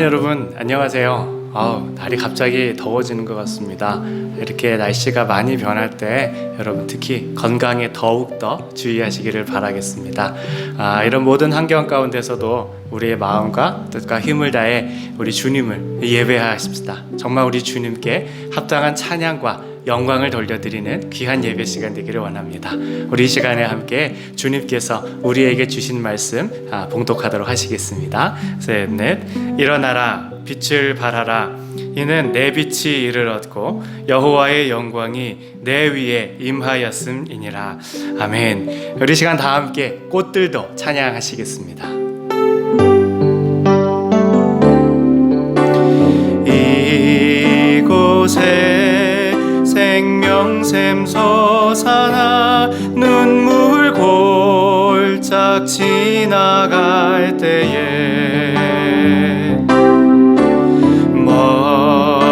여러분 안녕하세요. 날이 갑자기 더워지는 것 같습니다. 이렇게 날씨가 많이 변할 때 여러분 특히 건강에 더욱더 주의하시기를 바라겠습니다. 이런 모든 환경 가운데서도 우리의 마음과 뜻과 힘을 다해 우리 주님을 예배하십시다. 정말 우리 주님께 합당한 찬양과 영광을 돌려드리는 귀한 예배 시간 되기를 원합니다. 우리 이 시간에 함께 주님께서 우리에게 주신 말씀 봉독하도록 하시겠습니다. 셋, 넷. 일어나라, 빛을 발하라. 이는 내 빛이 이를 얻고 여호와의 영광이 내 위에 임하였음이니라. 아멘. 우리 시간 다 함께 꽃들도 찬양하시겠습니다. 이곳에 생명샘 솟아나 눈물 골짝 지나갈 때에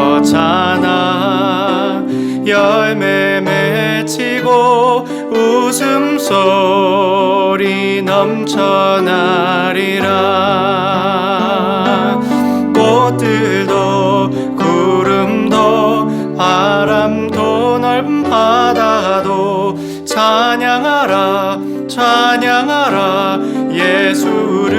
멋잖아 열매 맺히고 웃음소리 넘쳐나리라. 꽃들도 구름도 바람도 넓은 바다도 찬양하라 찬양하라 예수를.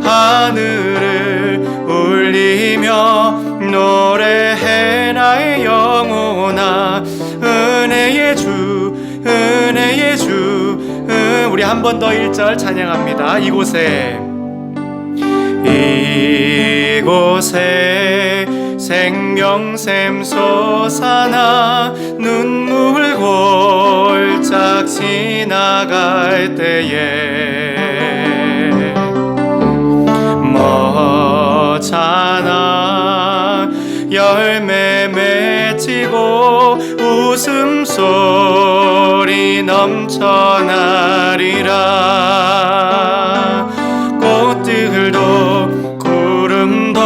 하늘을 울리며 노래해 나의 영혼아. 은혜의 주 은혜의 주. 우리 한 번 더 1절 찬양합니다. 이곳에 생명샘 솟아나 눈물 골짝 지나갈 때에 멋잖아 열매 맺히고 웃음소리 넘쳐나리라. 꽃들도 구름도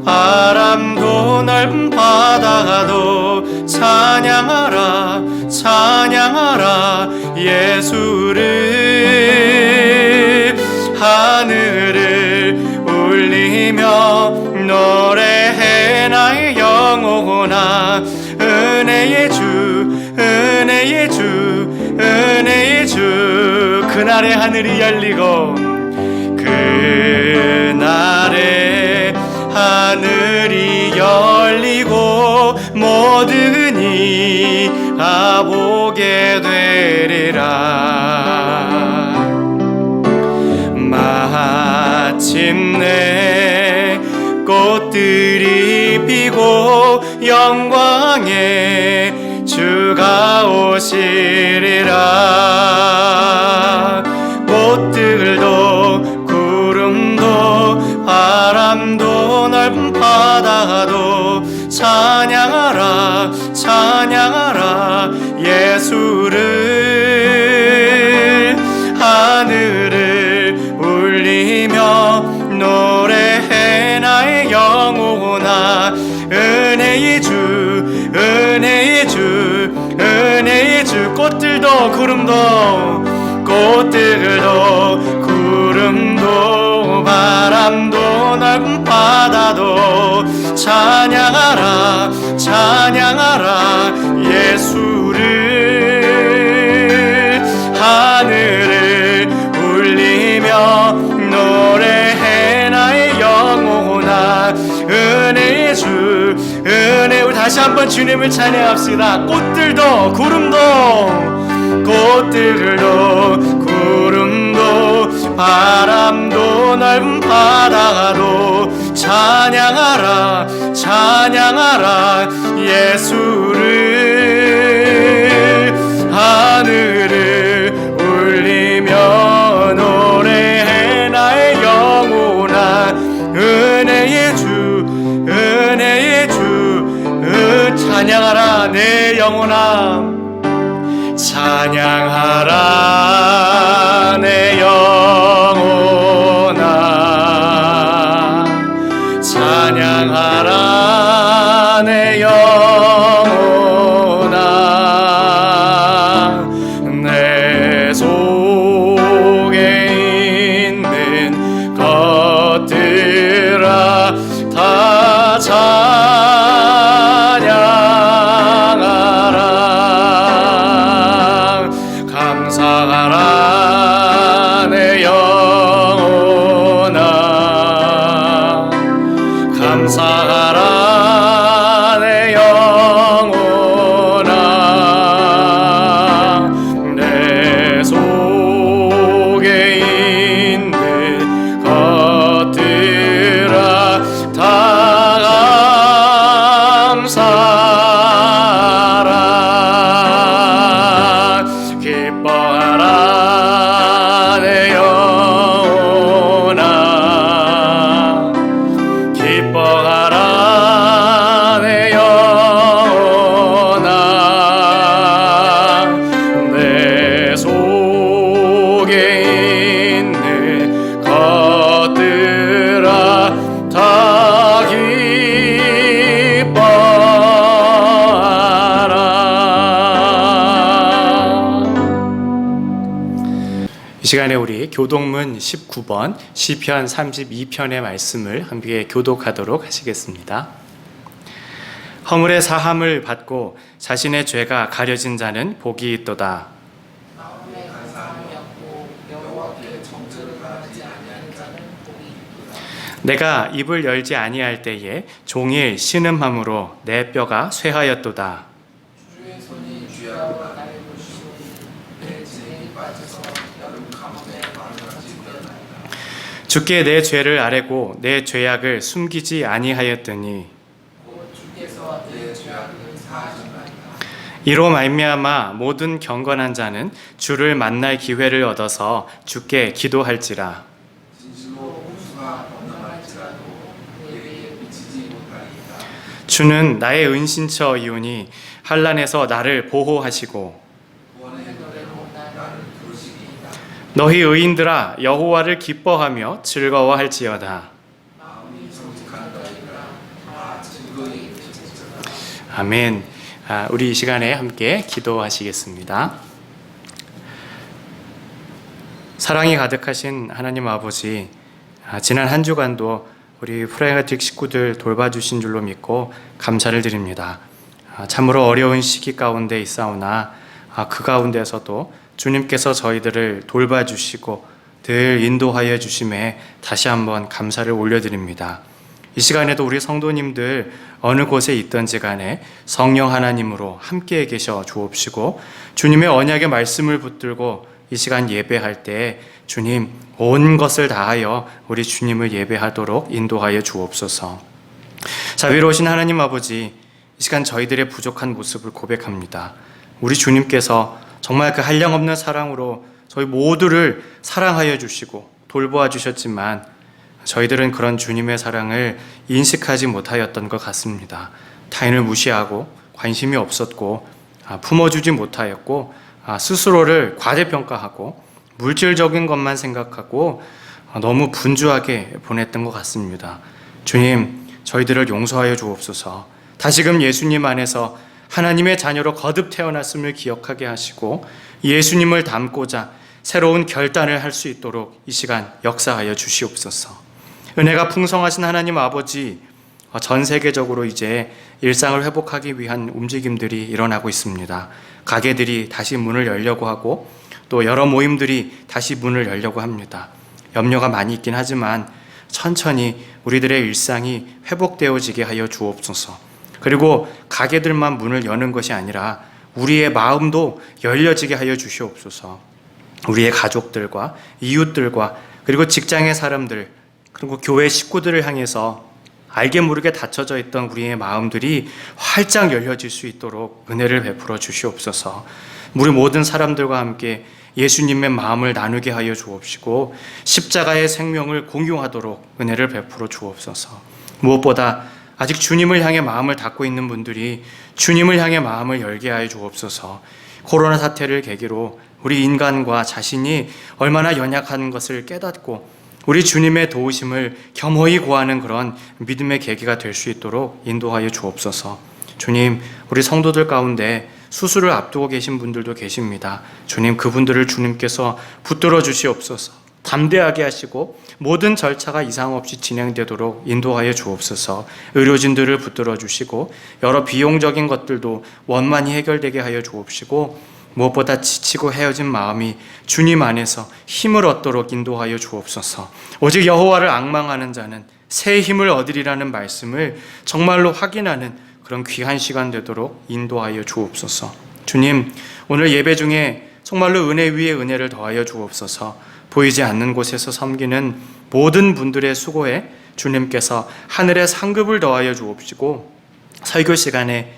바람도 넓은 바다도 찬양하라 찬양하라 예수를. 하늘을 울리며 노래해 나의 영혼아. 은혜의 주 은혜의 주 은혜의 주. 그날의 하늘이 열리고 그날의 하늘이 열리고 모든 이가 보게 되리라. 마침내 꽃들이 피고 영광의 주가 오시리라. 꽃들도 구름도 바람도 넓은 바다도 찬양하라 찬양하라 예수를. 하늘을 울리며 노래해 나의 영혼아. 은혜의 주 은혜의 주 은혜의 주. 꽃들도 구름도 바람도 넓은 바다도 찬양하라 찬양하라 예수를. 하늘을 울리며 노래해 나의 영혼아. 은혜의 주 은혜. 우리 다시 한번 주님을 찬양합시다. 꽃들도 구름도 바람도 넓은 바다도 찬양하라 찬양하라 예수를. 하늘을 울리며 노래해 나의 영혼아. 은혜의 주 은혜의 주 찬양하라 내 영혼아. 찬양하라 내 영혼아. 찬양하라 내 영혼아. 내 속에 있는 것 이 시간에 우리 교독문 19번 시편 32편의 말씀을 함께 교독하도록 하시겠습니다. 허물의 사함을 받고 자신의 죄가 가려진 자는 복이 있도다. 마음에 감사함이 없고 여호와께 정죄를 바라지 아니하는 자는 복이 있도다. 내가 입을 열지 아니할 때에 종일 신음함으로 내 뼈가 쇠하였도다. 주의 손이 주야로 나를 보시오니 내 진행이 빠져서 여름 가뭄에 마음같이 되었나이다. 주께 내 죄를 아뢰고 내 죄악을 숨기지 아니하였더니 곧 주께서 내 죄악을 사하셨나이다. 이로 말미암아 모든 경건한 자는 주를 만날 기회를 얻어서 주께 기도할지라. 진실로 홍수가 번성할지라도 내게 미치지 못하리이다. 주는 나의 은신처이오니 환난에서 나를 보호하시고 구원의 노래로 나를 부르시리이다. 너희 의인들아 여호와를 기뻐하며 즐거워할지어다. 마음이 정직한 너희들아 다 즐거이 부르짖어라. 아멘. 우리 이 시간에 함께 기도하시겠습니다. 사랑이 가득하신 하나님 아버지, 지난 한 주간도 우리 프라이마틱 식구들 돌봐주신 줄로 믿고 감사를 드립니다. 참으로 어려운 시기 가운데 있사오나 그 가운데서도 주님께서 저희들을 돌봐주시고 늘 인도하여 주심에 다시 한번 감사를 올려드립니다. 이 시간에도 우리 성도님들 어느 곳에 있든지 간에 성령 하나님으로 함께 계셔 주옵시고 주님의 언약의 말씀을 붙들고 이 시간 예배할 때 주님 온 것을 다하여 우리 주님을 예배하도록 인도하여 주옵소서. 자비로우신 하나님 아버지, 이 시간 저희들의 부족한 모습을 고백합니다. 우리 주님께서 정말 그 한량없는 사랑으로 저희 모두를 사랑하여 주시고 돌보아 주셨지만 저희들은 그런 주님의 사랑을 인식하지 못하였던 것 같습니다. 타인을 무시하고 관심이 없었고 품어주지 못하였고 스스로를 과대평가하고 물질적인 것만 생각하고 너무 분주하게 보냈던 것 같습니다. 주님, 저희들을 용서하여 주옵소서. 다시금 예수님 안에서 하나님의 자녀로 거듭 태어났음을 기억하게 하시고 예수님을 닮고자 새로운 결단을 할 수 있도록 이 시간 역사하여 주시옵소서. 은혜가 풍성하신 하나님 아버지, 전 세계적으로 이제 일상을 회복하기 위한 움직임들이 일어나고 있습니다. 가게들이 다시 문을 열려고 하고 또 여러 모임들이 다시 문을 열려고 합니다. 염려가 많이 있긴 하지만 천천히 우리들의 일상이 회복되어지게 하여 주옵소서. 그리고 가게들만 문을 여는 것이 아니라 우리의 마음도 열려지게 하여 주시옵소서. 우리의 가족들과 이웃들과 그리고 직장의 사람들 그리고 교회 식구들을 향해서 알게 모르게 닫혀져 있던 우리의 마음들이 활짝 열려질 수 있도록 은혜를 베풀어 주시옵소서. 우리 모든 사람들과 함께 예수님의 마음을 나누게 하여 주옵시고 십자가의 생명을 공유하도록 은혜를 베풀어 주옵소서. 무엇보다 아직 주님을 향해 마음을 닫고 있는 분들이 주님을 향해 마음을 열게 하여 주옵소서. 코로나 사태를 계기로 우리 인간과 자신이 얼마나 연약한 것을 깨닫고 우리 주님의 도우심을 겸허히 구하는 그런 믿음의 계기가 될 수 있도록 인도하여 주옵소서. 주님, 우리 성도들 가운데 수술을 앞두고 계신 분들도 계십니다. 주님, 그분들을 주님께서 붙들어 주시옵소서. 담대하게 하시고 모든 절차가 이상 없이 진행되도록 인도하여 주옵소서. 의료진들을 붙들어 주시고 여러 비용적인 것들도 원만히 해결되게 하여 주옵시고 무엇보다 지치고 헤어진 마음이 주님 안에서 힘을 얻도록 인도하여 주옵소서. 오직 여호와를 앙망하는 자는 새 힘을 얻으리라는 말씀을 정말로 확인하는 그런 귀한 시간 되도록 인도하여 주옵소서. 주님, 오늘 예배 중에 정말로 은혜 위에 은혜를 더하여 주옵소서. 보이지 않는 곳에서 섬기는 모든 분들의 수고에 주님께서 하늘의 상급을 더하여 주옵시고 설교 시간에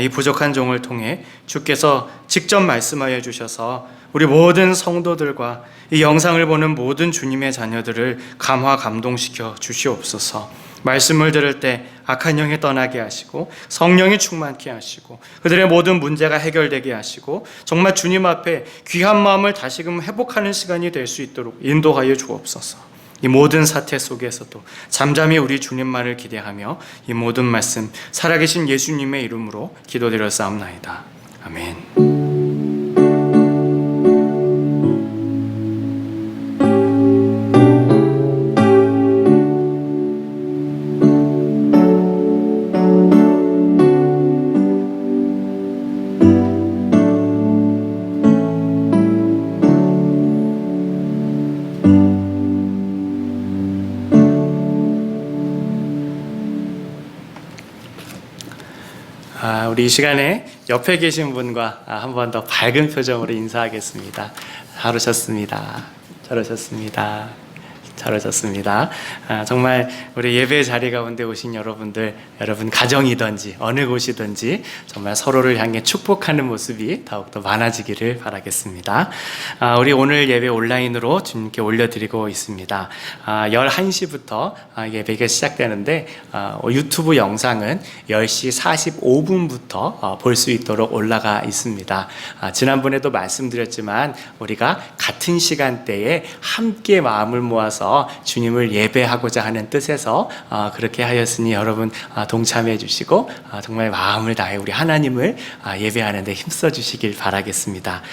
이 부족한 종을 통해 주께서 직접 말씀하여 주셔서 우리 모든 성도들과 이 영상을 보는 모든 주님의 자녀들을 감화 감동시켜 주시옵소서. 말씀을 들을 때 악한 영이 떠나게 하시고 성령이 충만케 하시고 그들의 모든 문제가 해결되게 하시고 정말 주님 앞에 귀한 마음을 다시금 회복하는 시간이 될 수 있도록 인도하여 주옵소서. 이 모든 사태 속에서도 잠잠히 우리 주님만을 기대하며 이 모든 말씀 살아계신 예수님의 이름으로 기도드렸사옵나이다. 아멘. 우리 이 시간에 옆에 계신 분과 한 번 더 밝은 표정으로 인사하겠습니다. 잘 오셨습니다. 잘 오셨습니다. 잘 오셨습니다. 정말 우리 예배 자리 가운데 오신 여러분들, 여러분 가정이든지 어느 곳이든지 정말 서로를 향해 축복하는 모습이 더욱더 많아지기를 바라겠습니다. 우리 오늘 예배 온라인으로 주님께 올려드리고 있습니다. 11시부터 예배가 시작되는데 유튜브 영상은 10시 45분부터 볼 수 있도록 올라가 있습니다. 지난번에도 말씀드렸지만 우리가 같은 시간대에 함께 마음을 모아서 주님을 예배하고자 하는 뜻에서 그렇게 하였으니 여러분 동참해 주시고 정말 마음을 다해 우리 하나님을 예배하는 데 힘써 주시길 바라겠습니다.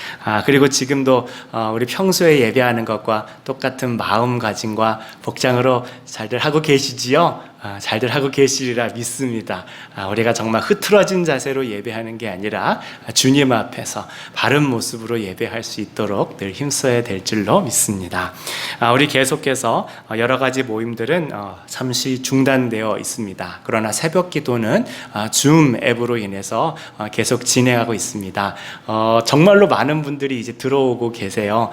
그리고 지금도 우리 평소에 예배하는 것과 똑같은 마음가짐과 복장으로 잘들 하고 계시지요? 잘들 하고 계시리라 믿습니다. 우리가 정말 흐트러진 자세로 예배하는 게 아니라 주님 앞에서 바른 모습으로 예배할 수 있도록 늘 힘써야 될 줄로 믿습니다. 우리 계속해서 여러 가지 모임들은 잠시 중단되어 있습니다. 그러나 새벽 기도는 줌 앱으로 인해서 계속 진행하고 있습니다. 정말로 많은 분들이 이제 들어오고 계세요.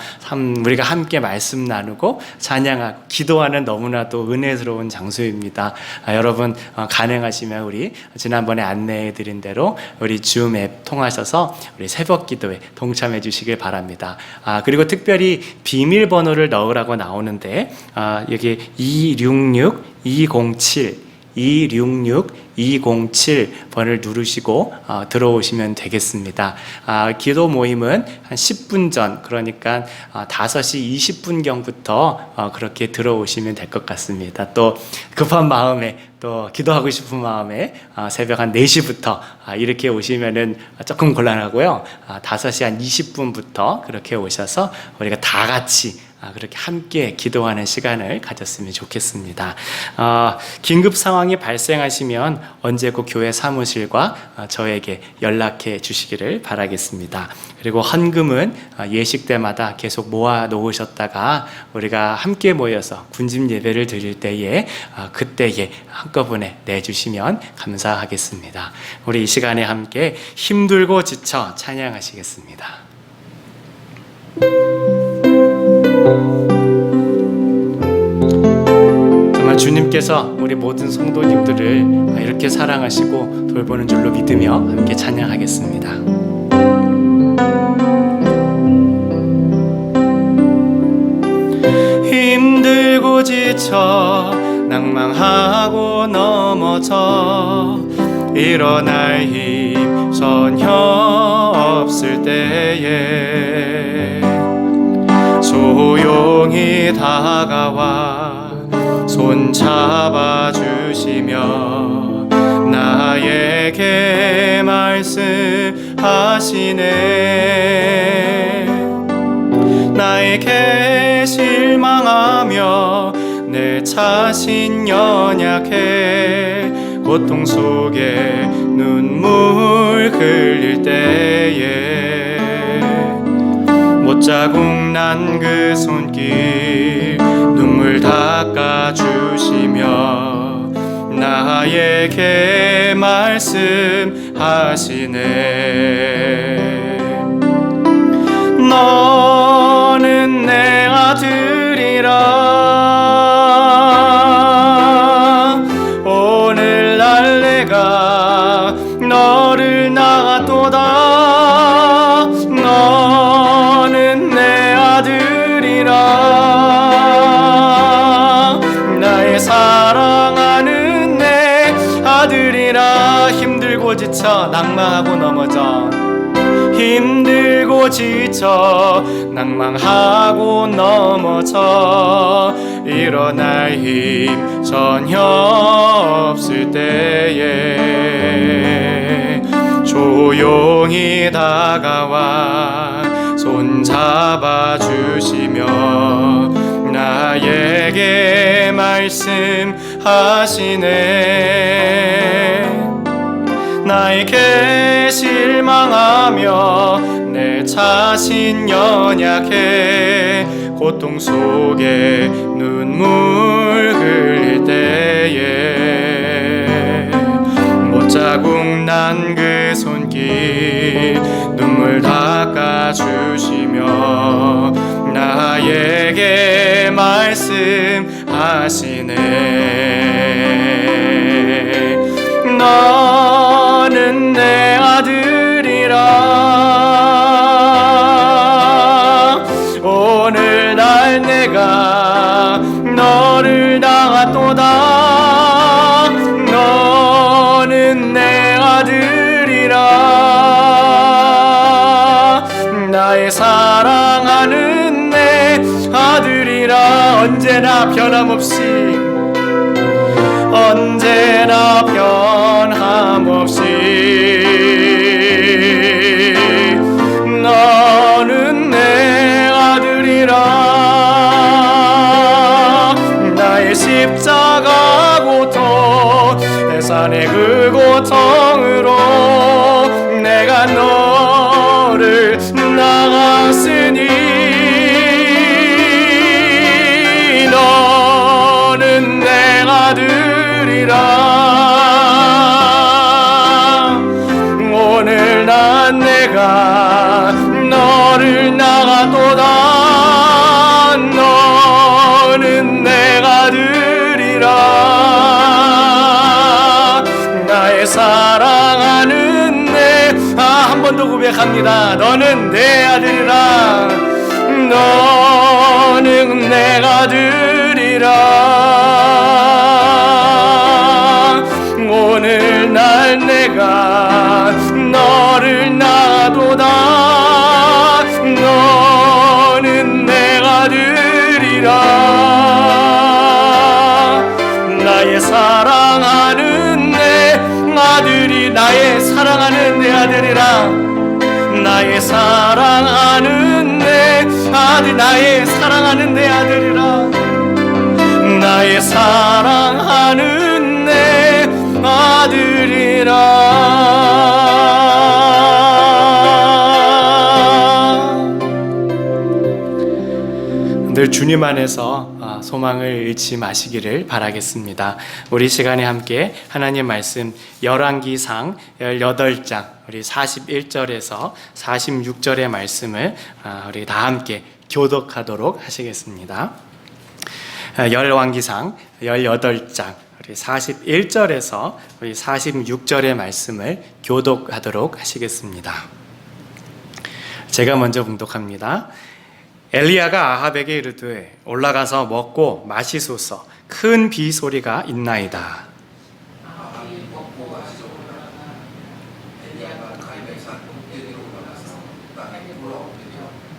우리가 함께 말씀 나누고 찬양하고 기도하는 너무나도 은혜스러운 장소입니다. 여러분 가능하시면 우리 지난번에 안내해 드린 대로 우리 줌 앱 통하셔서 우리 새벽 기도에 동참해 주시길 바랍니다. 그리고 특별히 비밀번호를 넣으라고 나오는데 여기 266-207번을 누르시고 들어오시면 되겠습니다. 기도 모임은 한 10분 전, 그러니까 5시 20분경부터 그렇게 들어오시면 될 것 같습니다. 또 급한 마음에 또 기도하고 싶은 마음에 새벽 한 4시부터 이렇게 오시면은 조금 곤란하고요. 5시 한 20분부터 그렇게 오셔서 우리가 다 같이 그렇게 함께 기도하는 시간을 가졌으면 좋겠습니다. 긴급 상황이 발생하시면 언제고 교회 사무실과 저에게 연락해 주시기를 바라겠습니다. 그리고 헌금은 예식 때마다 계속 모아 놓으셨다가 우리가 함께 모여서 군집 예배를 드릴 때에 그때에 한꺼번에 내주시면 감사하겠습니다. 우리 이 시간에 함께 힘들고 지쳐 찬양하시겠습니다. 정말 주님께서 우리 모든 성도님들을 이렇게 사랑하시고 돌보는 줄로 믿으며 함께 찬양하겠습니다. 힘들고 지쳐 낭망하고 넘어져 일어날 힘 전혀 없을 때에 조용히 다가와 손 잡아주시며 나에게 말씀하시네. 나에게 실망하며 내 자신 연약해 고통 속에 눈물 흘릴 때에 못자국 난 그 손길 눈물 닦아주시며 나에게 말씀하시네. 너는 내 아들이라 오늘날 내가 너를 낳았도다. 너는 내 아들이라 나의 사랑하는 내 아들이라. 힘들고 지쳐 낭망하고 넘어져 힘들고 지쳐 낭망하고 넘어져 일어날 힘 전혀 없을 때에 조용히 다가와 손 잡아주시며 나에게 말씀하시네. 나에게 실망하며 내 자신 연약해 고통 속에 눈물 흘릴 때에 못 자국 난 그 손길 눈물 닦아주시며 나에게 말씀하시네. 너는 내 아들이라. 오늘날 내가 너를 낳았도다. 너는 내 아들이라. 나의 사랑하는 내 아들이라. 언제나 변함없이 언제나 변함없이 너는 내 아들이라. 나의 십자가 고통 해산의 그 고통으로 내가 너를 낳았으니 너는 내 아들이라. 오늘 난 내가 너를 낳았도다. 너는 내 아들이라. 나의 사랑하는 내 한 번 더 고백합니다. 너는 내 아들이라. 너는 내 아들이라. 오늘 날 내가 너를 낳아도다. 너는 내 아들이라. 나의 사랑하는 내 아들이 나의 사랑하는 내 아들이라. 나의 사랑하는 내 아들 나의 사랑하는 내 아들이라. 나의 사랑하는 내 아들이라. 늘 주님 안에서 소망을 잃지 마시기를 바라겠습니다. 우리 시간에 함께 하나님 말씀 열왕기상 18장 우리 41절에서 46절의 말씀을 우리 다 함께 교독하도록 하시겠습니다. 열왕기상 18장 우리 41절에서 우리 46절의 말씀을 교독하도록 하시겠습니다. 제가 먼저 봉독합니다. 엘리야가 아합에게 이르되 올라가서 먹고 마시소서. 큰 비 소리가 있나이다. 아합이 먹고 마시러 올라가나 엘리야가 가이멜 산 꼭대기로 올라가서 땅에 돌아 엎드려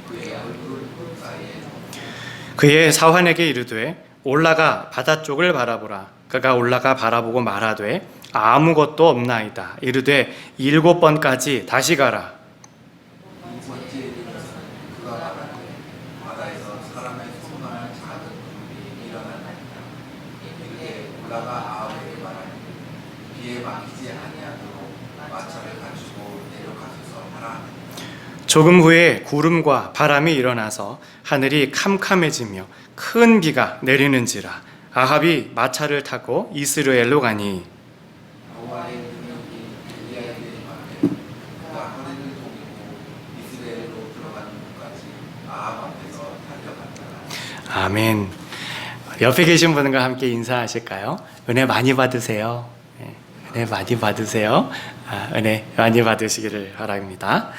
그의 얼굴을 그 사이에 그의 사환에게 이르되 올라가 바다 쪽을 바라보라. 그가 올라가 바라보고 말하되 아무것도 없나이다. 이르되 7번까지 다시 가라. 두 번째 일어나서 그가 말하되 바다에서 사람의 손만한 작은 구름이 일어나나이다. 이르되 올라가 아합에게 말하되 비에 막히지 아니하도록 마차를 갖추고 내려가소서 하라. 조금 후에 구름과 바람이 일어나서 하늘이 캄캄해지며 큰 비가 내리는지라. 아합이 마차를 타고 이스라엘로 가니 여호와의 능력이 엘리야에게 임하되 그가 하늘을 동이고 이스라엘로 들어가는 곳까지 아합 앞에서 달려갔더라. 아멘. 옆에 계신 분과 함께 인사하실까요? 은혜 많이 받으세요. 은혜 많이 받으세요. 은혜 많이 받으시기를 바랍니다.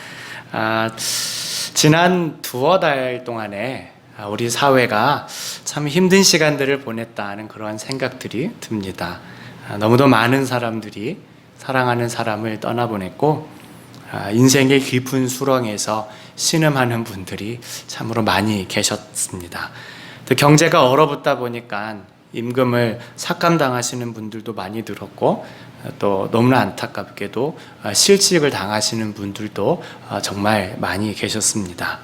지난 두어 달 동안에 우리 사회가 참 힘든 시간들을 보냈다는 그런 생각들이 듭니다. 너무도 많은 사람들이 사랑하는 사람을 떠나보냈고 인생의 깊은 수렁에서 신음하는 분들이 참으로 많이 계셨습니다. 또 경제가 얼어붙다 보니까 임금을 삭감당하시는 분들도 많이 늘었고 또 너무나 안타깝게도 실직을 당하시는 분들도 정말 많이 계셨습니다.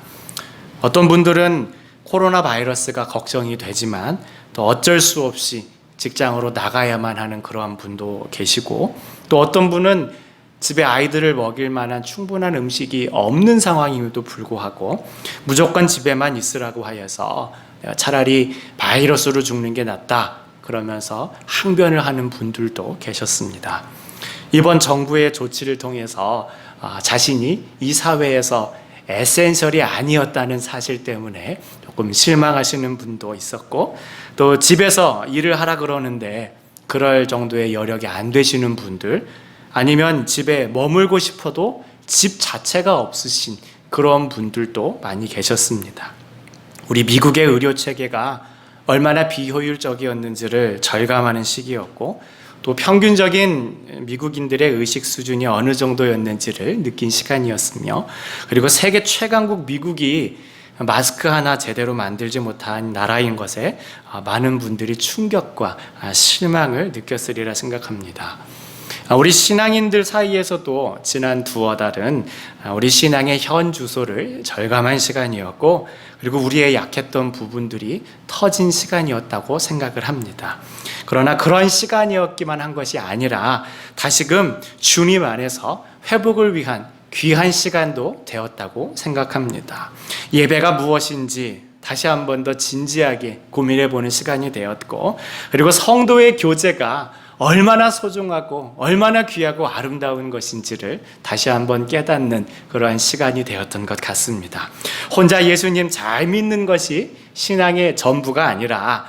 어떤 분들은 코로나 바이러스가 걱정이 되지만 또 어쩔 수 없이 직장으로 나가야만 하는 그러한 분도 계시고 또 어떤 분은 집에 아이들을 먹일 만한 충분한 음식이 없는 상황임에도 불구하고 무조건 집에만 있으라고 하여서 차라리 바이러스로 죽는 게 낫다 그러면서 항변을 하는 분들도 계셨습니다. 이번 정부의 조치를 통해서 자신이 이 사회에서 에센셜이 아니었다는 사실 때문에 조금 실망하시는 분도 있었고, 또 집에서 일을 하라 그러는데 그럴 정도의 여력이 안 되시는 분들, 아니면 집에 머물고 싶어도 집 자체가 없으신 그런 분들도 많이 계셨습니다. 우리 미국의 의료 체계가 얼마나 비효율적이었는지를 절감하는 시기였고, 또 평균적인 미국인들의 의식 수준이 어느 정도였는지를 느낀 시간이었으며, 그리고 세계 최강국 미국이 마스크 하나 제대로 만들지 못한 나라인 것에 많은 분들이 충격과 실망을 느꼈으리라 생각합니다. 우리 신앙인들 사이에서도 지난 두어 달은 우리 신앙의 현 주소를 절감한 시간이었고, 그리고 우리의 약했던 부분들이 터진 시간이었다고 생각을 합니다. 그러나 그런 시간이었기만 한 것이 아니라 다시금 주님 안에서 회복을 위한 귀한 시간도 되었다고 생각합니다. 예배가 무엇인지 다시 한 번 더 진지하게 고민해 보는 시간이 되었고, 그리고 성도의 교제가 얼마나 소중하고 얼마나 귀하고 아름다운 것인지를 다시 한번 깨닫는 그러한 시간이 되었던 것 같습니다. 혼자 예수님 잘 믿는 것이 신앙의 전부가 아니라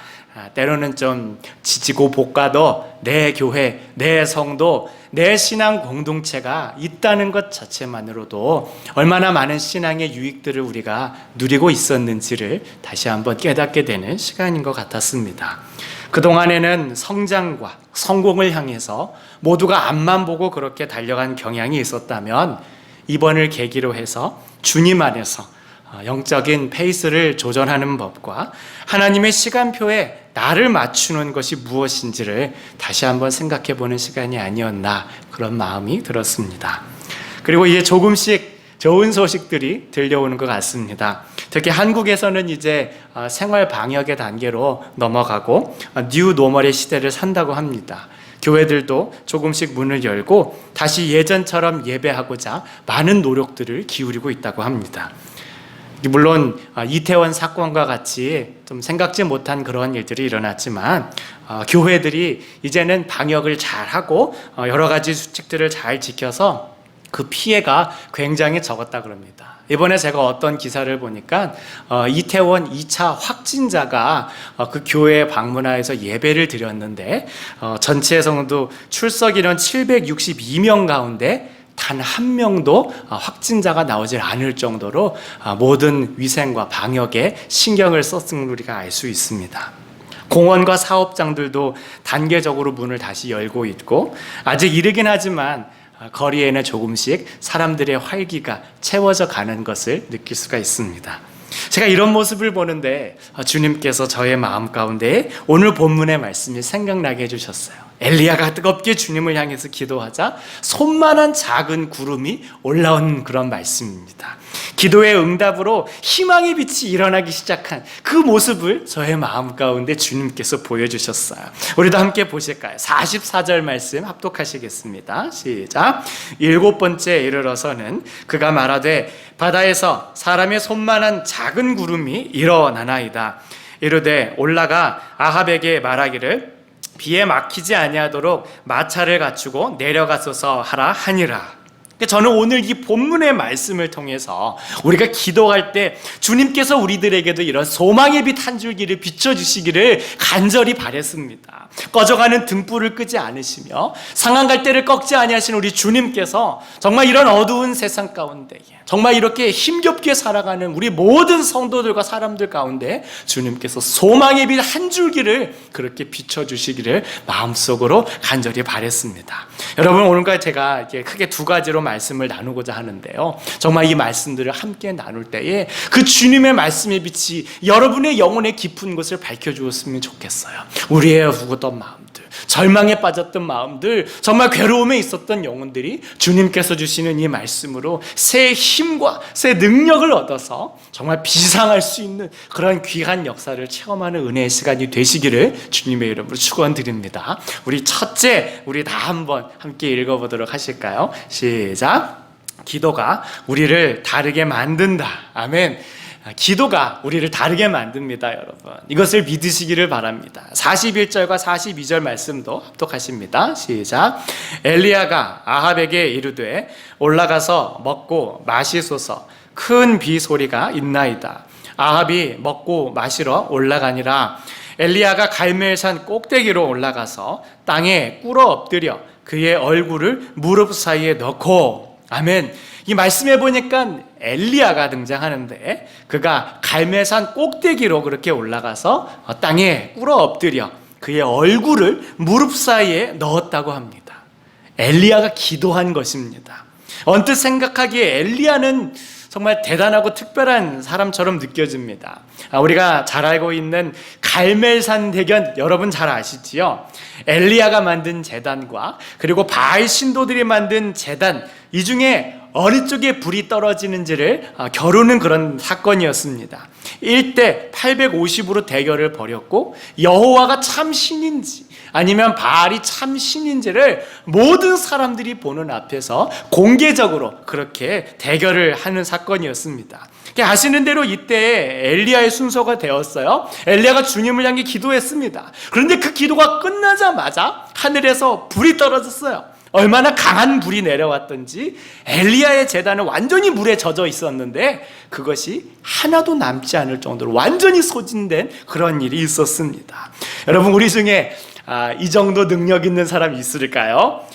때로는 좀 지지고 볶아도 내 교회, 내 성도, 내 신앙 공동체가 있다는 것 자체만으로도 얼마나 많은 신앙의 유익들을 우리가 누리고 있었는지를 다시 한번 깨닫게 되는 시간인 것 같았습니다. 그동안에는 성장과 성공을 향해서 모두가 앞만 보고 그렇게 달려간 경향이 있었다면, 이번을 계기로 해서 주님 안에서 영적인 페이스를 조절하는 법과 하나님의 시간표에 나를 맞추는 것이 무엇인지를 다시 한번 생각해 보는 시간이 아니었나, 그런 마음이 들었습니다. 그리고 이제 조금씩 좋은 소식들이 들려오는 것 같습니다. 특히 한국에서는 이제 생활 방역의 단계로 넘어가고 뉴 노멀의 시대를 산다고 합니다. 교회들도 조금씩 문을 열고 다시 예전처럼 예배하고자 많은 노력들을 기울이고 있다고 합니다. 물론 이태원 사건과 같이 좀 생각지 못한 그런 일들이 일어났지만, 교회들이 이제는 방역을 잘하고 여러 가지 수칙들을 잘 지켜서 그 피해가 굉장히 적었다 그럽니다. 이번에 제가 어떤 기사를 보니까 이태원 2차 확진자가 그 교회에 방문하여서 예배를 드렸는데 전체 성도 출석 인원 762명 가운데 단 한 명도 확진자가 나오질 않을 정도로 모든 위생과 방역에 신경을 썼음을 우리가 알 수 있습니다. 공원과 사업장들도 단계적으로 문을 다시 열고 있고, 아직 이르긴 하지만 거리에는 조금씩 사람들의 활기가 채워져 가는 것을 느낄 수가 있습니다. 제가 이런 모습을 보는데 주님께서 저의 마음 가운데 오늘 본문의 말씀이 생각나게 해주셨어요. 엘리야가 뜨겁게 주님을 향해서 기도하자 손만한 작은 구름이 올라온 그런 말씀입니다. 기도의 응답으로 희망의 빛이 일어나기 시작한 그 모습을 저의 마음 가운데 주님께서 보여주셨어요. 우리도 함께 보실까요? 44절 말씀 합독하시겠습니다. 시작. 7번째 이르러서는 그가 말하되 바다에서 사람의 손만한 작은 구름이 일어나나이다. 이르되 올라가 아합에게 말하기를 비에 막히지 아니하도록 마차를 갖추고 내려가소서 하라 하니라. 저는 오늘 이 본문의 말씀을 통해서 우리가 기도할 때 주님께서 우리들에게도 이런 소망의 빛 한 줄기를 비춰주시기를 간절히 바랬습니다. 꺼져가는 등불을 끄지 않으시며 상한 갈대를 꺾지 아니하시는 우리 주님께서 정말 이런 어두운 세상 가운데 정말 이렇게 힘겹게 살아가는 우리 모든 성도들과 사람들 가운데 주님께서 소망의 빛 한 줄기를 그렇게 비춰주시기를 마음속으로 간절히 바랬습니다. 여러분, 오늘까지 제가 이렇게 크게 두 가지로 말씀을 나누고자 하는데요, 정말 이 말씀들을 함께 나눌 때에 그 주님의 말씀의 빛이 여러분의 영혼의 깊은 곳을 밝혀주었으면 좋겠어요. 우리의 후고던 마음들, 절망에 빠졌던 마음들, 정말 괴로움에 있었던 영혼들이 주님께서 주시는 이 말씀으로 새 힘과 새 능력을 얻어서 정말 비상할 수 있는 그런 귀한 역사를 체험하는 은혜의 시간이 되시기를 주님의 이름으로 축원드립니다. 우리 첫째, 우리 다 한번 함께 읽어보도록 하실까요? 시작. 기도가 우리를 다르게 만든다. 아멘. 기도가 우리를 다르게 만듭니다, 여러분. 이것을 믿으시기를 바랍니다. 41절과 42절 말씀도 합독하십니다. 시작. 엘리야가 아합에게 이르되 올라가서 먹고 마시소서. 큰 비 소리가 있나이다. 아합이 먹고 마시러 올라가니라. 엘리야가 갈멜산 꼭대기로 올라가서 땅에 꿇어 엎드려 그의 얼굴을 무릎 사이에 넣고. 아멘. 이 말씀해 보니까 엘리야가 등장하는데 그가 갈멜산 꼭대기로 그렇게 올라가서 땅에 꿇어 엎드려 그의 얼굴을 무릎 사이에 넣었다고 합니다. 엘리야가 기도한 것입니다. 언뜻 생각하기에 엘리야는 정말 대단하고 특별한 사람처럼 느껴집니다. 우리가 잘 알고 있는 갈멜산 대견 여러분 잘 아시지요? 엘리야가 만든 제단과 그리고 바알 신도들이 만든 제단, 이 중에 어느 쪽에 불이 떨어지는지를 겨루는 그런 사건이었습니다. 1대 850으로 대결을 벌였고 여호와가 참 신인지 아니면 바알이 참 신인지를 모든 사람들이 보는 앞에서 공개적으로 그렇게 대결을 하는 사건이었습니다. 아시는 대로 이때 엘리야의 순서가 되었어요. 엘리야가 주님을 향해 기도했습니다. 그런데 그 기도가 끝나자마자 하늘에서 불이 떨어졌어요. 얼마나 강한 불이 내려왔던지 엘리야의 제단은 완전히 물에 젖어 있었는데 그것이 하나도 남지 않을 정도로 완전히 소진된 그런 일이 있었습니다. 여러분, 우리 중에 이 정도 능력 있는 사람이 있을까요?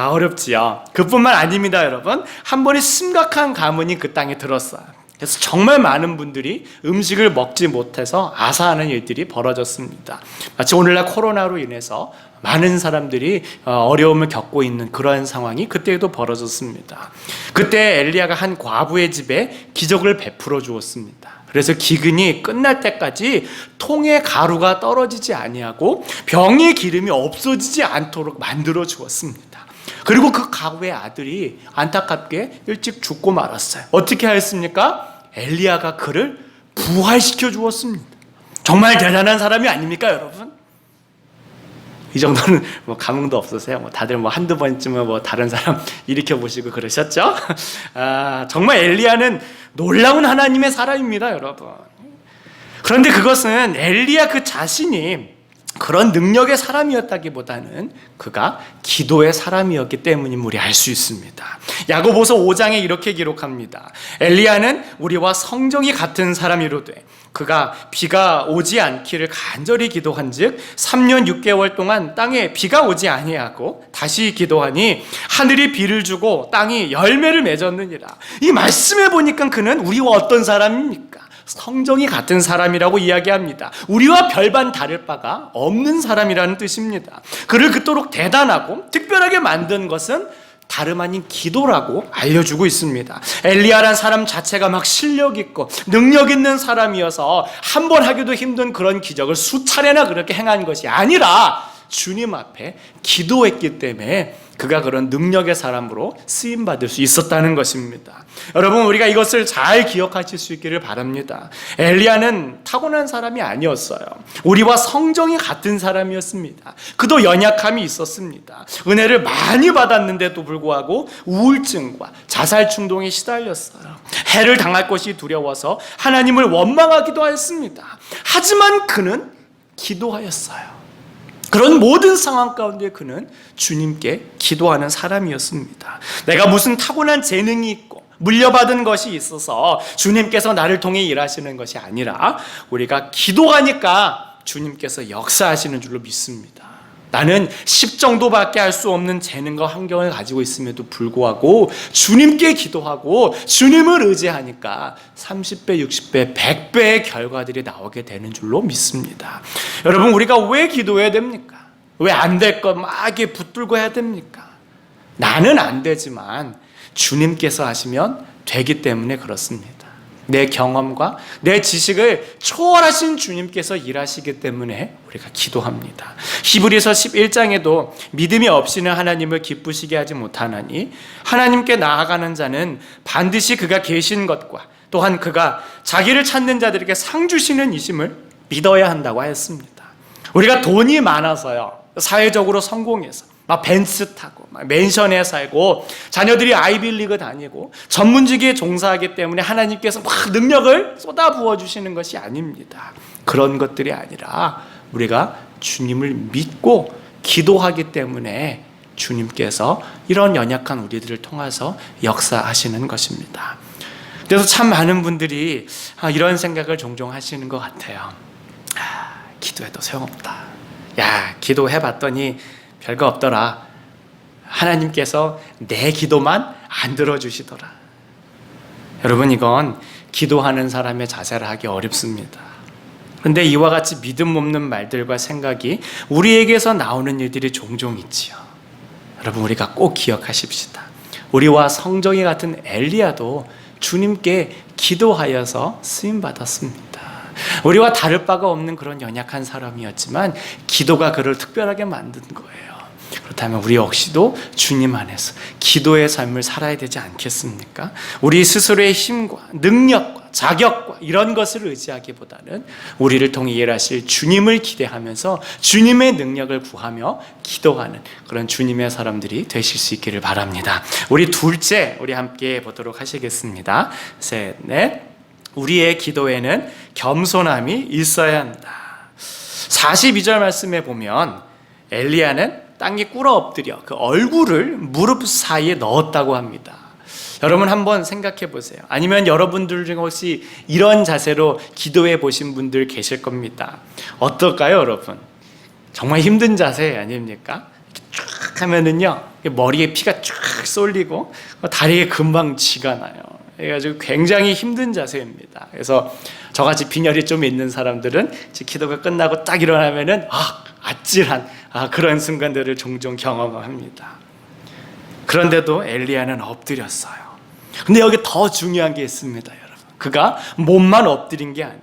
어렵지요. 그뿐만 아닙니다, 여러분. 한 번에 심각한 가뭄이 그 땅에 들었어요. 그래서 정말 많은 분들이 음식을 먹지 못해서 아사하는 일들이 벌어졌습니다. 마치 오늘날 코로나로 인해서 많은 사람들이 어려움을 겪고 있는 그러한 상황이 그때에도 벌어졌습니다. 그때 엘리야가 한 과부의 집에 기적을 베풀어 주었습니다. 그래서 기근이 끝날 때까지 통에 가루가 떨어지지 아니하고 병의 기름이 없어지지 않도록 만들어 주었습니다. 그리고 그 과부의 아들이 안타깝게 일찍 죽고 말았어요. 어떻게 하였습니까? 엘리야가 그를 부활시켜 주었습니다. 정말 대단한 사람이 아닙니까, 여러분? 이 정도는 감흥도 없으세요? 다들 한두 번쯤은 다른 사람 일으켜 보시고 그러셨죠? 정말 엘리야는 놀라운 하나님의 사람입니다, 여러분. 그런데 그것은 엘리야 그 자신이 그런 능력의 사람이었다기보다는 그가 기도의 사람이었기 때문임을 알 수 있습니다. 야고보서 5장에 이렇게 기록합니다. 엘리야는 우리와 성정이 같은 사람이로되 그가 비가 오지 않기를 간절히 기도한즉 3년 6개월 동안 땅에 비가 오지 아니하고 다시 기도하니 하늘이 비를 주고 땅이 열매를 맺었느니라. 이 말씀해 보니까 그는 우리와 어떤 사람입니까? 성정이 같은 사람이라고 이야기합니다. 우리와 별반 다를 바가 없는 사람이라는 뜻입니다. 그를 그토록 대단하고 특별하게 만든 것은 다름 아닌 기도라고 알려주고 있습니다. 엘리야란 사람 자체가 막 실력 있고 능력 있는 사람이어서 한 번 하기도 힘든 그런 기적을 수차례나 그렇게 행한 것이 아니라 주님 앞에 기도했기 때문에 그가 그런 능력의 사람으로 쓰임받을 수 있었다는 것입니다. 여러분, 우리가 이것을 잘 기억하실 수 있기를 바랍니다. 엘리야는 타고난 사람이 아니었어요. 우리와 성정이 같은 사람이었습니다. 그도 연약함이 있었습니다. 은혜를 많이 받았는데도 불구하고 우울증과 자살 충동에 시달렸어요. 해를 당할 것이 두려워서 하나님을 원망하기도 했습니다. 하지만 그는 기도하였어요. 그런 모든 상황 가운데 그는 주님께 기도하는 사람이었습니다. 내가 무슨 타고난 재능이 있고 물려받은 것이 있어서 주님께서 나를 통해 일하시는 것이 아니라 우리가 기도하니까 주님께서 역사하시는 줄로 믿습니다. 나는 10 정도밖에 할 수 없는 재능과 환경을 가지고 있음에도 불구하고 주님께 기도하고 주님을 의지하니까 30배, 60배, 100배의 결과들이 나오게 되는 줄로 믿습니다. 여러분, 우리가 왜 기도해야 됩니까? 왜 안 될 것 막 이렇게 붙들고 해야 됩니까? 나는 안 되지만 주님께서 하시면 되기 때문에 그렇습니다. 내 경험과 내 지식을 초월하신 주님께서 일하시기 때문에 우리가 기도합니다. 히브리서 11장에도 믿음이 없이는 하나님을 기쁘시게 하지 못하나니 하나님께 나아가는 자는 반드시 그가 계신 것과 또한 그가 자기를 찾는 자들에게 상 주시는 이심을 믿어야 한다고 하였습니다. 우리가 돈이 많아서요, 사회적으로 성공해서 막 벤츠 타고 막 맨션에 살고 자녀들이 아이빌리그 다니고 전문직에 종사하기 때문에 하나님께서 막 능력을 쏟아부어 주시는 것이 아닙니다. 그런 것들이 아니라 우리가 주님을 믿고 기도하기 때문에 주님께서 이런 연약한 우리들을 통해서 역사하시는 것입니다. 그래서 참 많은 분들이 이런 생각을 종종 하시는 것 같아요. 기도해도 소용없다. 야, 기도해봤더니 별거 없더라. 하나님께서 내 기도만 안 들어주시더라. 여러분, 이건 기도하는 사람의 자세를 하기 어렵습니다. 그런데 이와 같이 믿음 없는 말들과 생각이 우리에게서 나오는 일들이 종종 있지요. 여러분, 우리가 꼭 기억하십시다. 우리와 성정이 같은 엘리야도 주님께 기도하여서 쓰임받았습니다. 우리와 다를 바가 없는 그런 연약한 사람이었지만 기도가 그를 특별하게 만든 거예요. 그렇다면 우리 역시도 주님 안에서 기도의 삶을 살아야 되지 않겠습니까? 우리 스스로의 힘과 능력과 자격과 이런 것을 의지하기보다는 우리를 통해 일하실 주님을 기대하면서 주님의 능력을 구하며 기도하는 그런 주님의 사람들이 되실 수 있기를 바랍니다. 우리 둘째, 우리 함께 보도록 하시겠습니다. 셋, 넷. 우리의 기도에는 겸손함이 있어야 한다. 42절 말씀에 보면 엘리야는 땅에 꿇어 엎드려 그 얼굴을 무릎 사이에 넣었다고 합니다. 여러분 한번 생각해 보세요. 아니면 여러분들 중 혹시 이런 자세로 기도해 보신 분들 계실 겁니다. 어떨까요, 여러분? 정말 힘든 자세 아닙니까? 쫙 하면은요, 머리에 피가 쫙 쏠리고 다리에 금방 쥐가 나요. 그래가지고 굉장히 힘든 자세입니다. 그래서 저같이 빈혈이 좀 있는 사람들은 기도가 끝나고 딱 일어나면은 아찔한 그런 순간들을 종종 경험합니다. 그런데도 엘리야는 엎드렸어요. 근데 여기 더 중요한 게 있습니다, 여러분. 그가 몸만 엎드린 게 아니에요.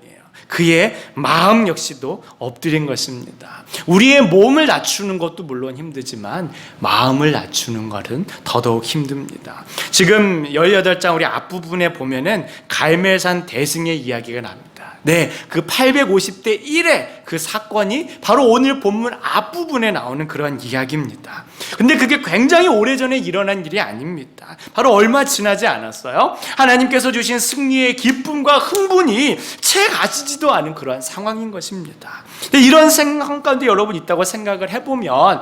그의 마음 역시도 엎드린 것입니다. 우리의 몸을 낮추는 것도 물론 힘들지만 마음을 낮추는 것은 더더욱 힘듭니다. 지금 18장 우리 앞부분에 보면은 갈멜산 대승의 이야기가 납니다. 네, 그 850대 1의 그 사건이 바로 오늘 본문 앞부분에 나오는 그런 이야기입니다. 근데 그게 굉장히 오래전에 일어난 일이 아닙니다. 바로 얼마 지나지 않았어요. 하나님께서 주신 승리의 기쁨과 흥분이 채 가지지도 않은 그러한 상황인 것입니다. 근데 이런 상황 가운데 여러분 있다고 생각을 해보면